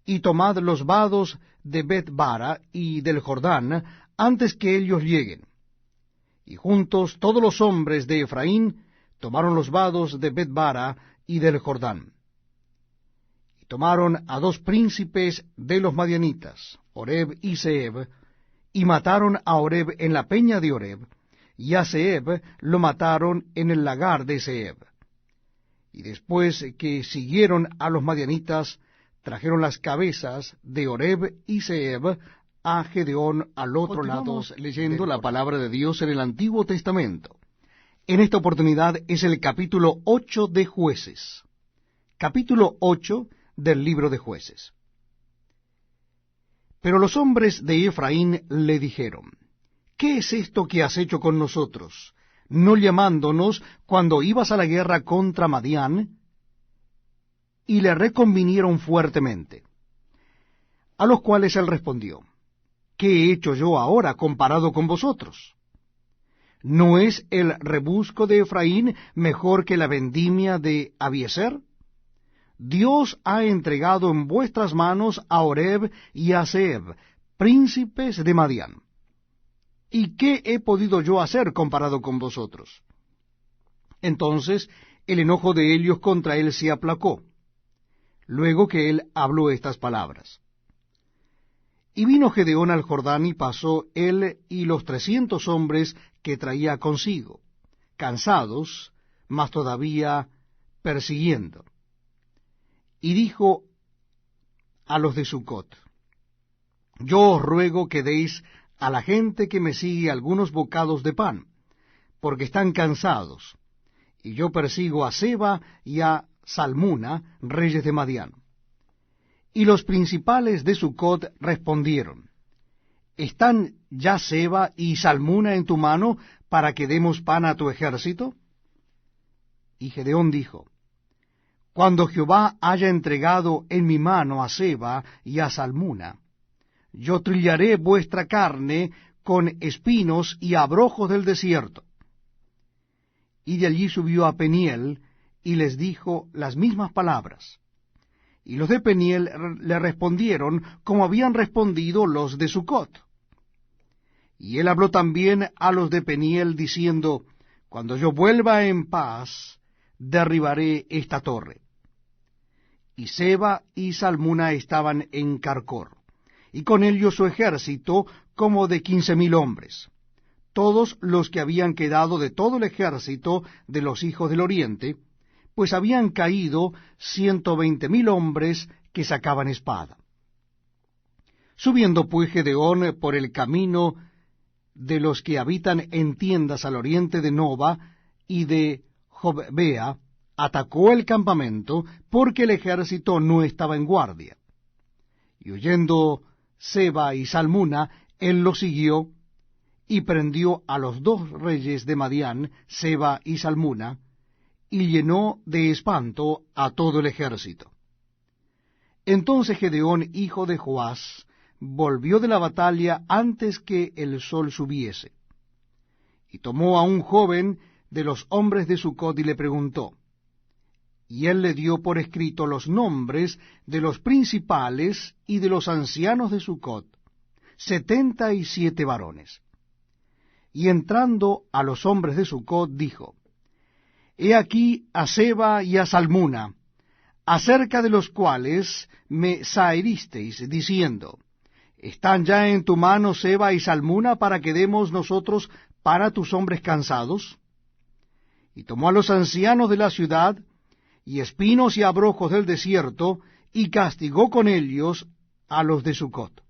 S1: y tomad los vados de Bet-bara y del Jordán, antes que ellos lleguen. Y juntos todos los hombres de Efraín tomaron los vados de Bet-bara y del Jordán. Tomaron a dos príncipes de los madianitas, Oreb y Zeeb, y mataron a Oreb en la peña de Oreb, y a Zeeb lo mataron en el lagar de Zeeb. Y después que siguieron a los madianitas, trajeron las cabezas de Oreb y Zeeb a Gedeón al otro lado. Leyendo la palabra de Dios en el Antiguo Testamento. En esta oportunidad es el capítulo 8 de Jueces. Capítulo 8 del libro de Jueces. Pero los hombres de Efraín le dijeron: ¿Qué es esto que has hecho con nosotros, no llamándonos cuando ibas a la guerra contra Madián? Y le reconvinieron fuertemente. A los cuales él respondió: ¿Qué he hecho yo ahora comparado con vosotros? ¿No es el rebusco de Efraín mejor que la vendimia de Abiezer? Dios ha entregado en vuestras manos a Oreb y a Zeeb, príncipes de Madián. ¿Y qué he podido yo hacer comparado con vosotros? Entonces el enojo de ellos contra él se aplacó, luego que él habló estas palabras. Y vino Gedeón al Jordán, y pasó él y los 300 hombres que traía consigo, cansados, mas todavía persiguiendo. Y dijo a los de Sucot: Yo os ruego que deis a la gente que me sigue algunos bocados de pan, porque están cansados, y yo persigo a Seba y a Salmuna, reyes de Madián. Y los principales de Sucot respondieron: ¿Están ya Seba y Salmuna en tu mano para que demos pan a tu ejército? Y Gedeón dijo: Cuando Jehová haya entregado en mi mano a Seba y a Salmuna, yo trillaré vuestra carne con espinos y abrojos del desierto. Y de allí subió a Peniel, y les dijo las mismas palabras. Y los de Peniel le respondieron como habían respondido los de Sucot. Y él habló también a los de Peniel, diciendo: Cuando yo vuelva en paz, derribaré esta torre. Y Seba y Salmuna estaban en Carcor, y con ellos su ejército como de 15,000 hombres, todos los que habían quedado de todo el ejército de los hijos del oriente, pues habían caído 120,000 hombres que sacaban espada. Subiendo pues Gedeón por el camino de los que habitan en tiendas al oriente de Noba y de Jobbea, atacó el campamento, porque el ejército no estaba en guardia. Y oyendo Seba y Salmuna, él los siguió, y prendió a los 2 reyes de Madián, Seba y Salmuna, y llenó de espanto a todo el ejército. Entonces Gedeón, hijo de Joás, volvió de la batalla antes que el sol subiese, y tomó a un joven de los hombres de Sucot y le preguntó, y él le dio por escrito los nombres de los principales y de los ancianos de Sucot, 77 varones. Y entrando a los hombres de Sucot, dijo: He aquí a Seba y a Salmuna, acerca de los cuales me zaheristeis, diciendo: ¿Están ya en tu mano Seba y Salmuna para que demos nosotros para tus hombres cansados? Y tomó a los ancianos de la ciudad, y espinos y abrojos del desierto, y castigó con ellos a los de Sucot.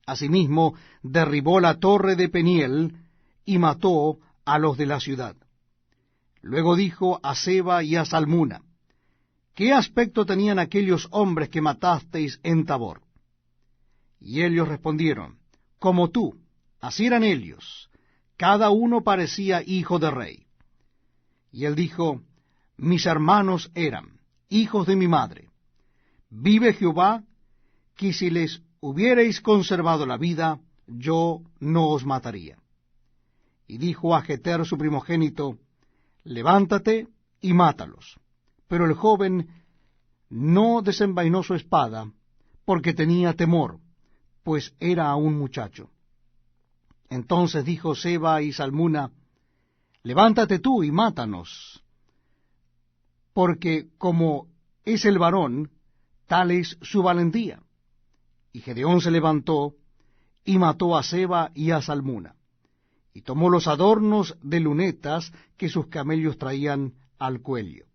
S1: Asimismo derribó la torre de Peniel, y mató a los de la ciudad. Luego dijo a Seba y a Salmuna: ¿Qué aspecto tenían aquellos hombres que matasteis en Tabor? Y ellos respondieron: Como tú, así eran ellos, cada uno parecía hijo de rey. Y él dijo: Mis hermanos eran hijos de mi madre. Vive Jehová, que si les hubierais conservado la vida, yo no os mataría. Y dijo a Jeter su primogénito: Levántate y mátalos. Pero el joven no desenvainó su espada, porque tenía temor, pues era aún muchacho. Entonces dijo Seba y Salmuna: Levántate tú y mátanos, porque como es el varón, tal es su valentía. Y Gedeón se levantó, y mató a Seba y a Salmuna, y tomó los adornos de lunetas que sus camellos traían al cuello.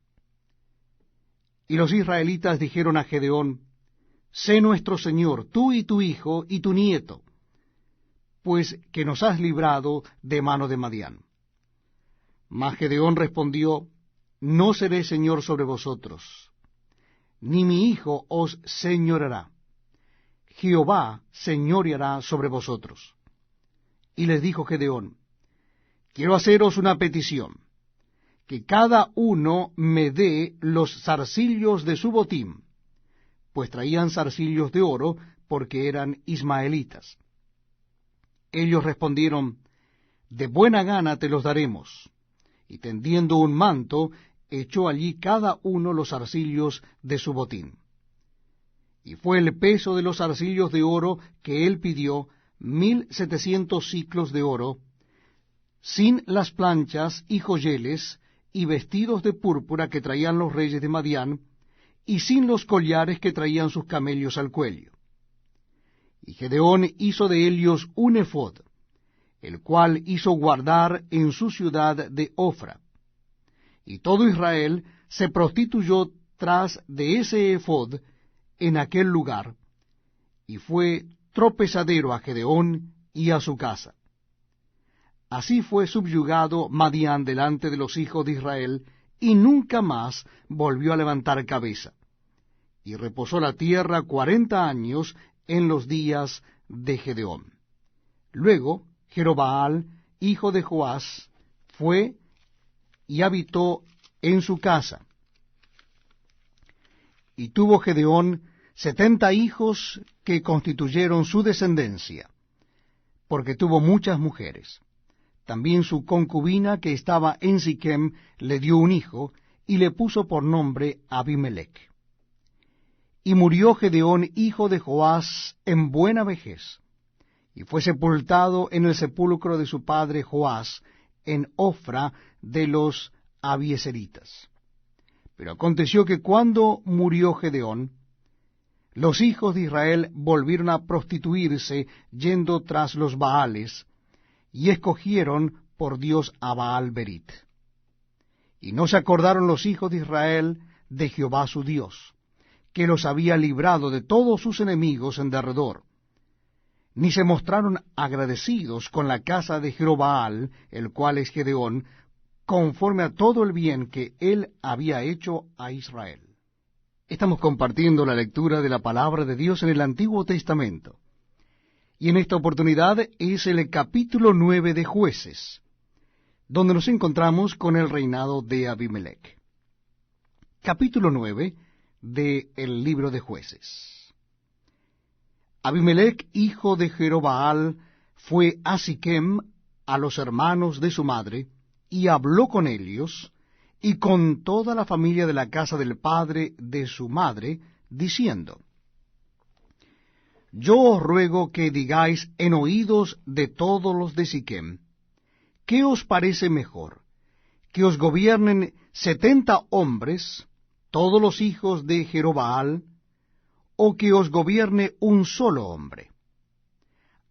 S1: Y los israelitas dijeron a Gedeón: Sé nuestro señor, tú y tu hijo y tu nieto, pues que nos has librado de mano de Madián. Mas Gedeón respondió: No seré señor sobre vosotros, ni mi hijo os señoreará. Jehová señoreará sobre vosotros. Y les dijo Gedeón: Quiero haceros una petición, que cada uno me dé los zarcillos de su botín, pues traían zarcillos de oro, porque eran ismaelitas. Ellos respondieron: De buena gana te los daremos. Y tendiendo un manto, echó allí cada uno los zarcillos de su botín. Y fue el peso de los zarcillos de oro que él pidió, 1700 siclos de oro, sin las planchas y joyeles y vestidos de púrpura que traían los reyes de Madián, y sin los collares que traían sus camellos al cuello. Y Gedeón hizo de ellos un ephod, el cual hizo guardar en su ciudad de Ofra. Y todo Israel se prostituyó tras de ese ephod en aquel lugar, y fue tropezadero a Gedeón y a su casa. Así fue subyugado Madián delante de los hijos de Israel, y nunca más volvió a levantar cabeza. Y reposó la tierra 40 años en los días de Gedeón. Luego Jerobaal, hijo de Joás, fue y habitó en su casa. Y tuvo Gedeón 70 hijos que constituyeron su descendencia, porque tuvo muchas mujeres. También su concubina, que estaba en Siquem, le dio un hijo, y le puso por nombre Abimelech. Y murió Gedeón, hijo de Joás, en buena vejez, y fue sepultado en el sepulcro de su padre Joás, en Ofra de los Abieseritas. Pero aconteció que cuando murió Gedeón, los hijos de Israel volvieron a prostituirse yendo tras los Baales, y escogieron por Dios a Baal Berit. Y no se acordaron los hijos de Israel de Jehová su Dios, que los había librado de todos sus enemigos en derredor, ni se mostraron agradecidos con la casa de Jerobaal, el cual es Gedeón, conforme a todo el bien que él había hecho a Israel. Estamos compartiendo la lectura de la palabra de Dios en el Antiguo Testamento. Y en esta oportunidad es el capítulo 9 de Jueces, donde nos encontramos con el reinado de Abimelech. Capítulo 9 del libro de Jueces. Abimelech, hijo de Jerobaal, fue a Siquem, a los hermanos de su madre, y habló con ellos, y con toda la familia de la casa del padre de su madre, diciendo: Yo os ruego que digáis en oídos de todos los de Siquem, ¿qué os parece mejor? ¿Que os gobiernen 70 hombres, todos los hijos de Jerobaal, o que os gobierne un solo hombre?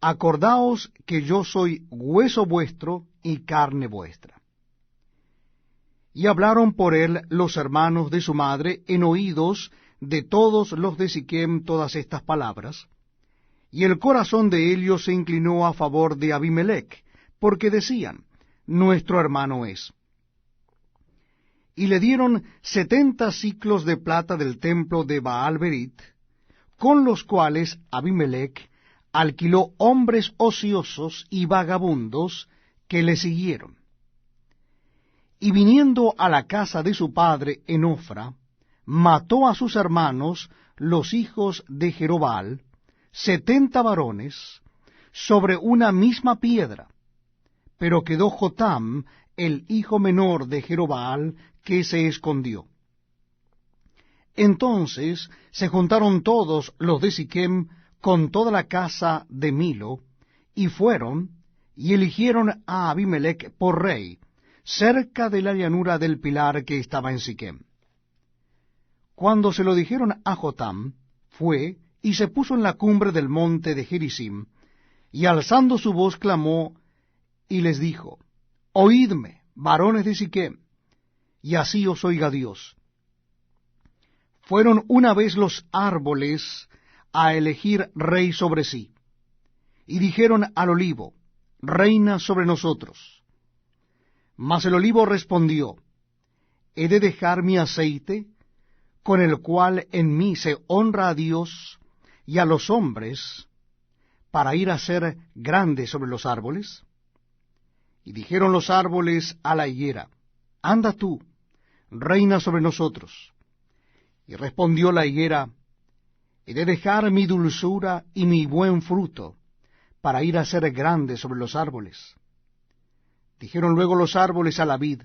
S1: Acordaos que yo soy hueso vuestro y carne vuestra. Y hablaron por él los hermanos de su madre en oídos de todos los de Siquem todas estas palabras, y el corazón de ellos se inclinó a favor de Abimelech, porque decían: Nuestro hermano es. Y le dieron 70 siclos de plata del templo de Baal Berit, con los cuales Abimelech alquiló hombres ociosos y vagabundos que le siguieron. Y viniendo a la casa de su padre en Ofra, mató a sus hermanos, los hijos de Jerobaal, 70 varones, sobre una misma piedra. Pero quedó Jotam, el hijo menor de Jerobaal, que se escondió. Entonces se juntaron todos los de Siquem con toda la casa de Milo, y fueron y eligieron a Abimelech por rey, cerca de la llanura del pilar que estaba en Siquem. Cuando se lo dijeron a Jotam, fue y se puso en la cumbre del monte de Gerizim, y alzando su voz clamó, y les dijo, Oídme, varones de Siquem, y así os oiga Dios. Fueron una vez los árboles a elegir rey sobre sí, y dijeron al olivo, reina sobre nosotros. Mas el olivo respondió, ¿he de dejar mi aceite, con el cual en mí se honra a Dios y a los hombres, para ir a ser grande sobre los árboles? Y dijeron los árboles a la higuera, anda tú, reina sobre nosotros. Y respondió la higuera, he de dejar mi dulzura y mi buen fruto, para ir a ser grande sobre los árboles. Dijeron luego los árboles a la vid,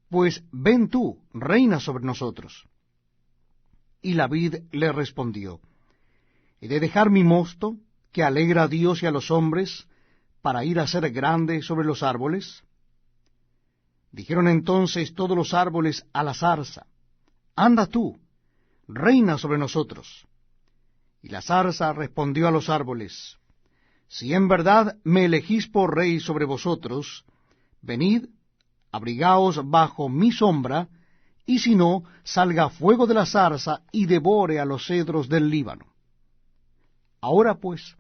S1: pues ven tú, reina sobre nosotros. Y la vid le respondió, he de dejar mi mosto, que alegra a Dios y a los hombres, para ir a ser grande sobre los árboles. Dijeron entonces todos los árboles a la zarza, anda tú, reina sobre nosotros. Y la zarza respondió a los árboles, si en verdad me elegís por rey sobre vosotros, venid, abrigaos bajo mi sombra, y si no, salga fuego de la zarza y devore a los cedros del Líbano. Ahora pues,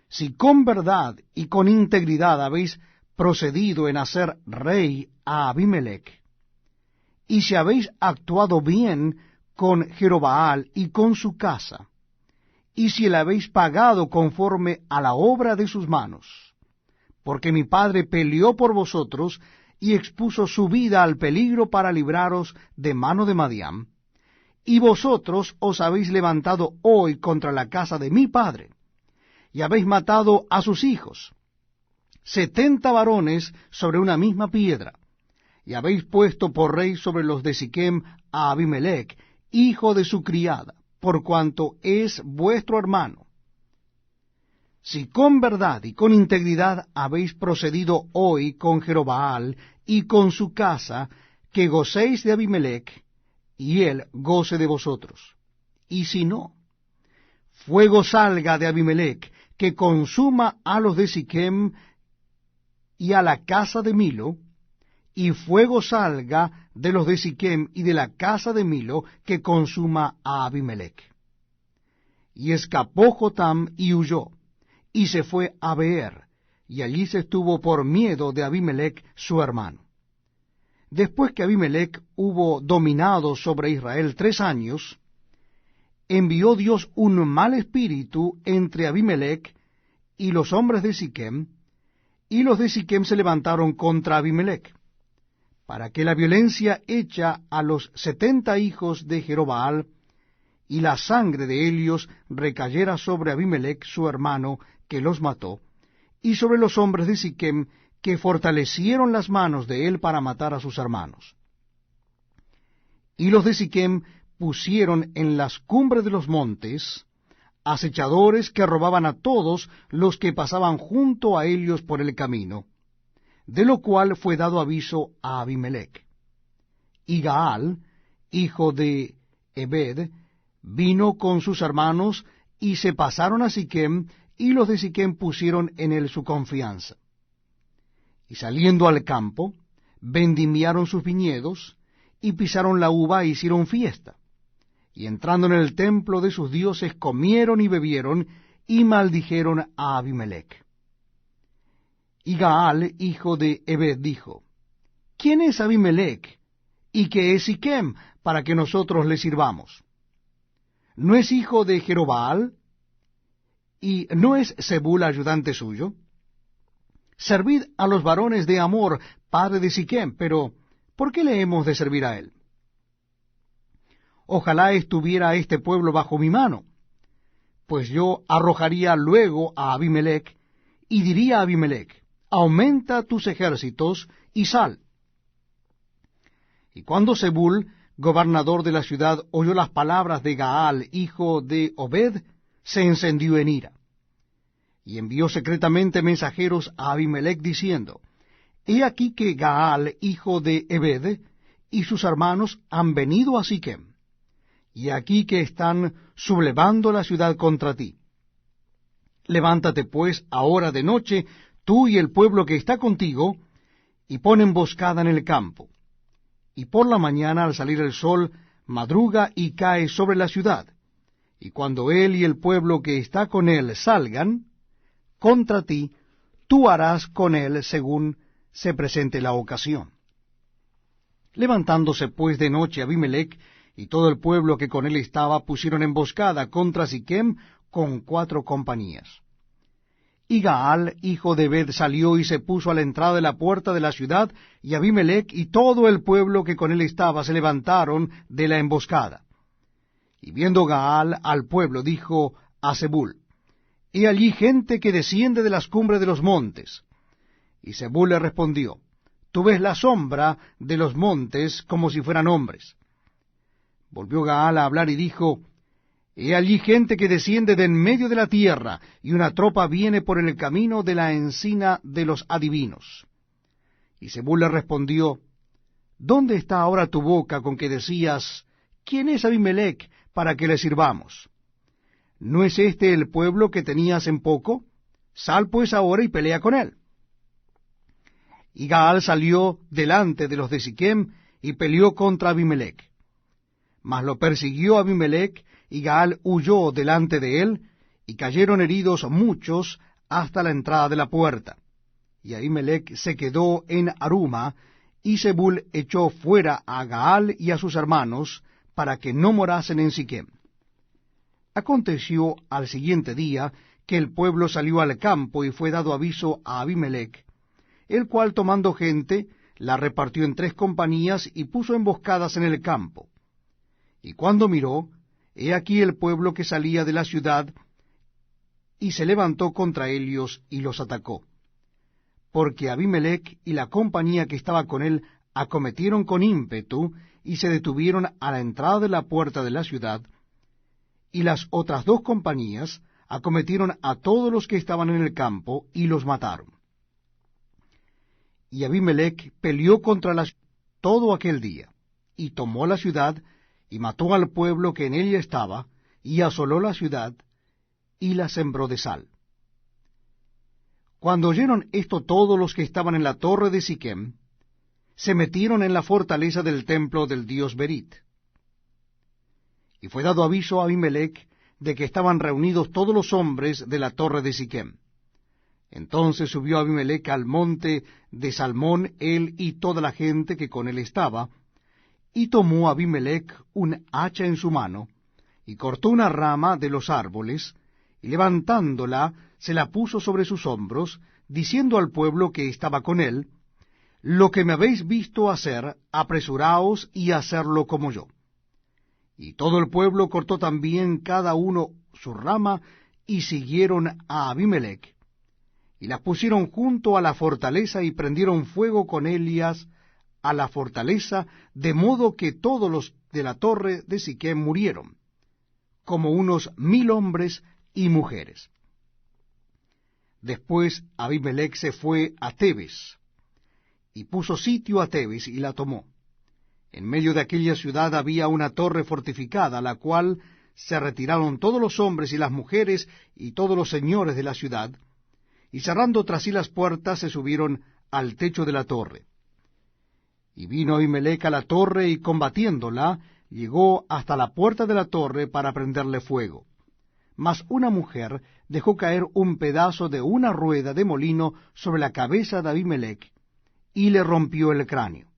S1: si con verdad y con integridad habéis procedido en hacer rey a Abimelech, y si habéis actuado bien con Jerobaal y con su casa, y si le habéis pagado conforme a la obra de sus manos, porque mi padre peleó por vosotros y expuso su vida al peligro para libraros de mano de Madián, y vosotros os habéis levantado hoy contra la casa de mi padre, y habéis matado a sus hijos, 70 varones sobre una misma piedra, y habéis puesto por rey sobre los de Siquem a Abimelech, hijo de su criada, por cuanto es vuestro hermano. Si con verdad y con integridad habéis procedido hoy con Jerobaal y con su casa, que gocéis de Abimelech, y él goce de vosotros. Y si no, fuego salga de Abimelech, que consuma a los de Siquem y a la casa de Milo, y fuego salga de los de Siquem y de la casa de Milo, que consuma a Abimelech. Y escapó Jotam y huyó, y se fue a Beer, y allí se estuvo por miedo de Abimelech su hermano. Después que Abimelech hubo dominado sobre Israel 3 años, envió Dios un mal espíritu entre Abimelech y los hombres de Siquem, y los de Siquem se levantaron contra Abimelech, para que la violencia hecha a los 70 hijos de Jerobaal y la sangre de ellos recayera sobre Abimelech su hermano, que los mató, y sobre los hombres de Siquem, que fortalecieron las manos de él para matar a sus hermanos. Y los de Siquem pusieron en las cumbres de los montes acechadores que robaban a todos los que pasaban junto a ellos por el camino, de lo cual fue dado aviso a Abimelech. Y Gaal, hijo de Ebed, vino con sus hermanos, y se pasaron a Siquem, y los de Siquem pusieron en él su confianza. Y saliendo al campo, vendimiaron sus viñedos, y pisaron la uva e hicieron fiesta. Y entrando en el templo de sus dioses, comieron y bebieron, y maldijeron a Abimelech. Y Gaal, hijo de Ebed, dijo, ¿quién es Abimelech, y qué es Siquem, para que nosotros le sirvamos? ¿No es hijo de Jerobaal? ¿Y no es Zebul ayudante suyo? Servid a los varones de Amor, padre de Siquem, pero ¿por qué le hemos de servir a él? Ojalá estuviera este pueblo bajo mi mano, pues yo arrojaría luego a Abimelech, y diría a Abimelech, aumenta tus ejércitos y sal. Y cuando Zebul, gobernador de la ciudad, oyó las palabras de Gaal, hijo de Obed, se encendió en ira. Y envió secretamente mensajeros a Abimelech, diciendo, he aquí que Gaal, hijo de Ebed, y sus hermanos han venido a Siquem. y aquí que están sublevando la ciudad contra ti. Levántate pues ahora de noche, tú y el pueblo que está contigo, y pon emboscada en el campo. Y por la mañana, al salir el sol, madruga y cae sobre la ciudad. Y cuando él y el pueblo que está con él salgan contra ti, tú harás con él según se presente la ocasión. Levantándose pues de noche Abimelech y todo el pueblo que con él estaba pusieron emboscada contra Siquem con 4 compañías. Y Gaal, hijo de Ebed, salió y se puso a la entrada de la puerta de la ciudad, y Abimelech y todo el pueblo que con él estaba se levantaron de la emboscada. Y viendo Gaal al pueblo, dijo a Zebul: He allí gente que desciende de las cumbres de los montes. Y Zebul le respondió: Tú ves la sombra de los montes como si fueran hombres. Volvió Gaal a hablar y dijo: He allí gente que desciende de en medio de la tierra, y una tropa viene por el camino de la encina de los adivinos. Y Zebul le respondió: ¿Dónde está ahora tu boca con que decías: ¿Quién es Abimelech para que le sirvamos? ¿No es este el pueblo que tenías en poco? Sal pues ahora y pelea con él. Y Gaal salió delante de los de Siquem y peleó contra Abimelech. Mas lo persiguió Abimelech, y Gaal huyó delante de él, y cayeron heridos muchos hasta la entrada de la puerta. Y Abimelech se quedó en Aruma, y Zebul echó fuera a Gaal y a sus hermanos, para que no morasen en Siquem. Aconteció al siguiente día que el pueblo salió al campo, y fue dado aviso a Abimelech, el cual, tomando gente, la repartió en 3 compañías, y puso emboscadas en el campo. Y cuando miró, he aquí el pueblo que salía de la ciudad, y se levantó contra ellos y los atacó. Porque Abimelech y la compañía que estaba con él acometieron con ímpetu, y se detuvieron a la entrada de la puerta de la ciudad, y las otras 2 compañías acometieron a todos los que estaban en el campo, y los mataron. Y Abimelech peleó contra la ciudad todo aquel día, y tomó la ciudad, y mató al pueblo que en ella estaba, y asoló la ciudad, y la sembró de sal. Cuando oyeron esto todos los que estaban en la torre de Siquem, se metieron en la fortaleza del templo del dios Berit. Y fue dado aviso a Abimelech de que estaban reunidos todos los hombres de la torre de Siquem. Entonces subió Abimelech al monte de Salmón, él y toda la gente que con él estaba, y tomó Abimelech un hacha en su mano, y cortó una rama de los árboles, y levantándola, se la puso sobre sus hombros, diciendo al pueblo que estaba con él: Lo que me habéis visto hacer, apresuraos y hacerlo como yo. Y todo el pueblo cortó también cada uno su rama, y siguieron a Abimelech, y las pusieron junto a la fortaleza, y prendieron fuego con ellas a la fortaleza, de modo que todos los de la torre de Siquem murieron, como unos 1000 hombres y mujeres. Después Abimelech se fue a Tebes, y puso sitio a Tebes, y la tomó. En medio de aquella ciudad había una torre fortificada, a la cual se retiraron todos los hombres y las mujeres y todos los señores de la ciudad, y cerrando tras sí las puertas se subieron al techo de la torre. Y vino Abimelech a la torre, y combatiéndola, llegó hasta la puerta de la torre para prenderle fuego. Mas una mujer dejó caer un pedazo de una rueda de molino sobre la cabeza de Abimelech, y le rompió el cráneo.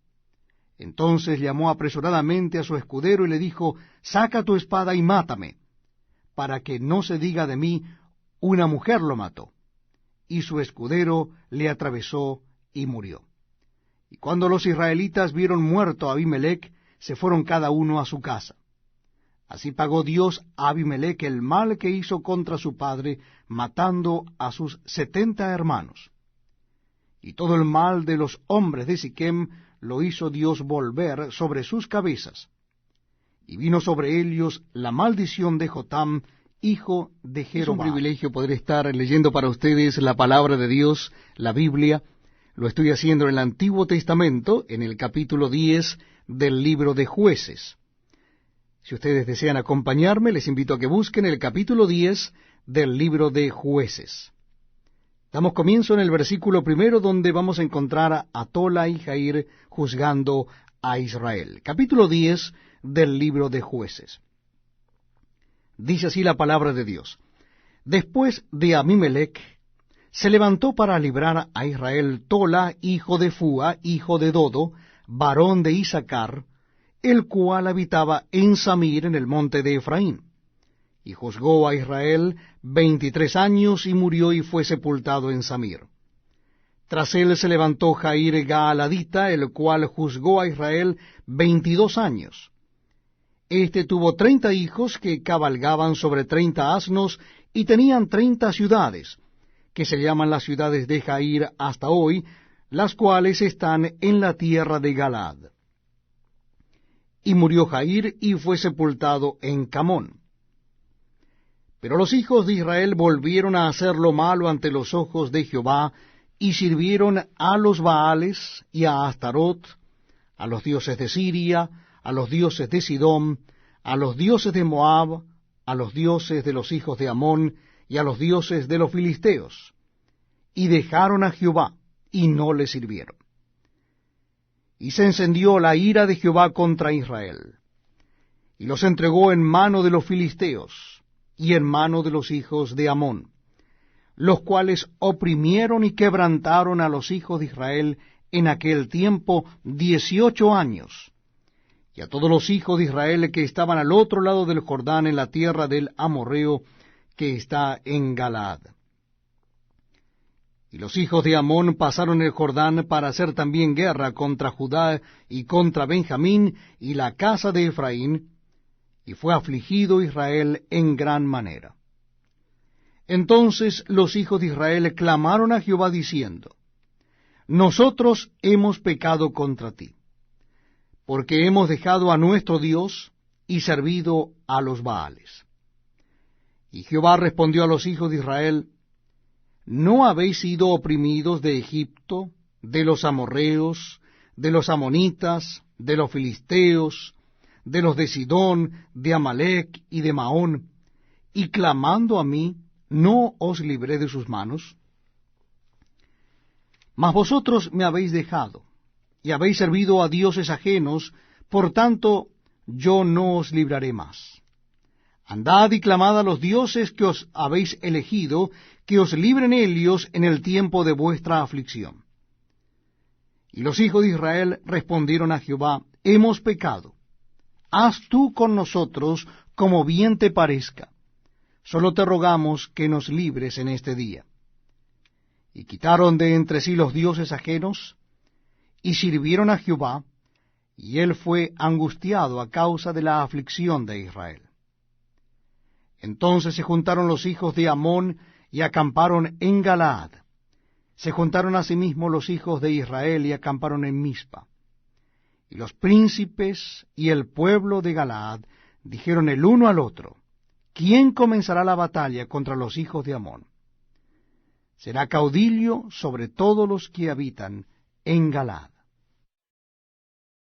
S1: Entonces llamó apresuradamente a su escudero y le dijo: Saca tu espada y mátame, para que no se diga de mí: una mujer lo mató. Y su escudero le atravesó y murió. Y cuando los israelitas vieron muerto a Abimelech, se fueron cada uno a su casa. Así pagó Dios a Abimelech el mal que hizo contra su padre, matando a sus 70 hermanos. Y todo el mal de los hombres de Siquem lo hizo Dios volver sobre sus cabezas. Y vino sobre ellos la maldición de Jotam, hijo de Jeroboam. Es un privilegio poder estar leyendo para ustedes la palabra de Dios, la Biblia. Lo estoy haciendo en el Antiguo Testamento, en el capítulo 10 del libro de Jueces. Si ustedes desean acompañarme, les invito a que busquen el capítulo 10 del libro de Jueces. Damos comienzo en el versículo 1, donde vamos a encontrar a Tola y Jair juzgando a Israel. Capítulo 10 del libro de Jueces. Dice así la palabra de Dios. Después de Abimelech, se levantó para librar a Israel Tola, hijo de Fúa, hijo de Dodo, varón de Isaacar, el cual habitaba en Samir, en el monte de Efraín. Y juzgó a Israel 23 años, y murió y fue sepultado en Samir. Tras él se levantó Jair Gaaladita, el cual juzgó a Israel 22 años. Este tuvo 30 hijos que cabalgaban sobre 30 asnos, y tenían 30 ciudades, que se llaman las ciudades de Jair hasta hoy, las cuales están en la tierra de Galaad. Y murió Jair, y fue sepultado en Camón. Pero los hijos de Israel volvieron a hacer lo malo ante los ojos de Jehová, y sirvieron a los Baales y a Astarot, a los dioses de Siria, a los dioses de Sidón, a los dioses de Moab, a los dioses de los hijos de Amón, y a los dioses de los filisteos, y dejaron a Jehová, y no le sirvieron. Y se encendió la ira de Jehová contra Israel, y los entregó en mano de los filisteos, y en mano de los hijos de Amón, los cuales oprimieron y quebrantaron a los hijos de Israel en aquel tiempo 18 años, y a todos los hijos de Israel que estaban al otro lado del Jordán, en la tierra del Amorreo, que está en Galaad. Y los hijos de Amón pasaron el Jordán para hacer también guerra contra Judá y contra Benjamín y la casa de Efraín, y fue afligido Israel en gran manera. Entonces los hijos de Israel clamaron a Jehová diciendo, Nosotros hemos pecado contra ti, porque hemos dejado a nuestro Dios y servido a los Baales. Y Jehová respondió a los hijos de Israel, ¿No habéis sido oprimidos de Egipto, de los amorreos, de los amonitas, de los filisteos, de los de Sidón, de Amalec y de Maón, y clamando a mí, no os libré de sus manos? Mas vosotros me habéis dejado, y habéis servido a dioses ajenos, por tanto yo no os libraré más. Andad y clamad a los dioses que os habéis elegido, que os libren ellos en el tiempo de vuestra aflicción. Y los hijos de Israel respondieron a Jehová, Hemos pecado. Haz tú con nosotros como bien te parezca. Solo te rogamos que nos libres en este día. Y quitaron de entre sí los dioses ajenos, y sirvieron a Jehová, y él fue angustiado a causa de la aflicción de Israel. Entonces se juntaron los hijos de Amón, y acamparon en Galaad. Se juntaron asimismo los hijos de Israel, y acamparon en Mizpa. Y los príncipes y el pueblo de Galaad dijeron el uno al otro, ¿Quién comenzará la batalla contra los hijos de Amón? Será caudillo sobre todos los que habitan en Galaad.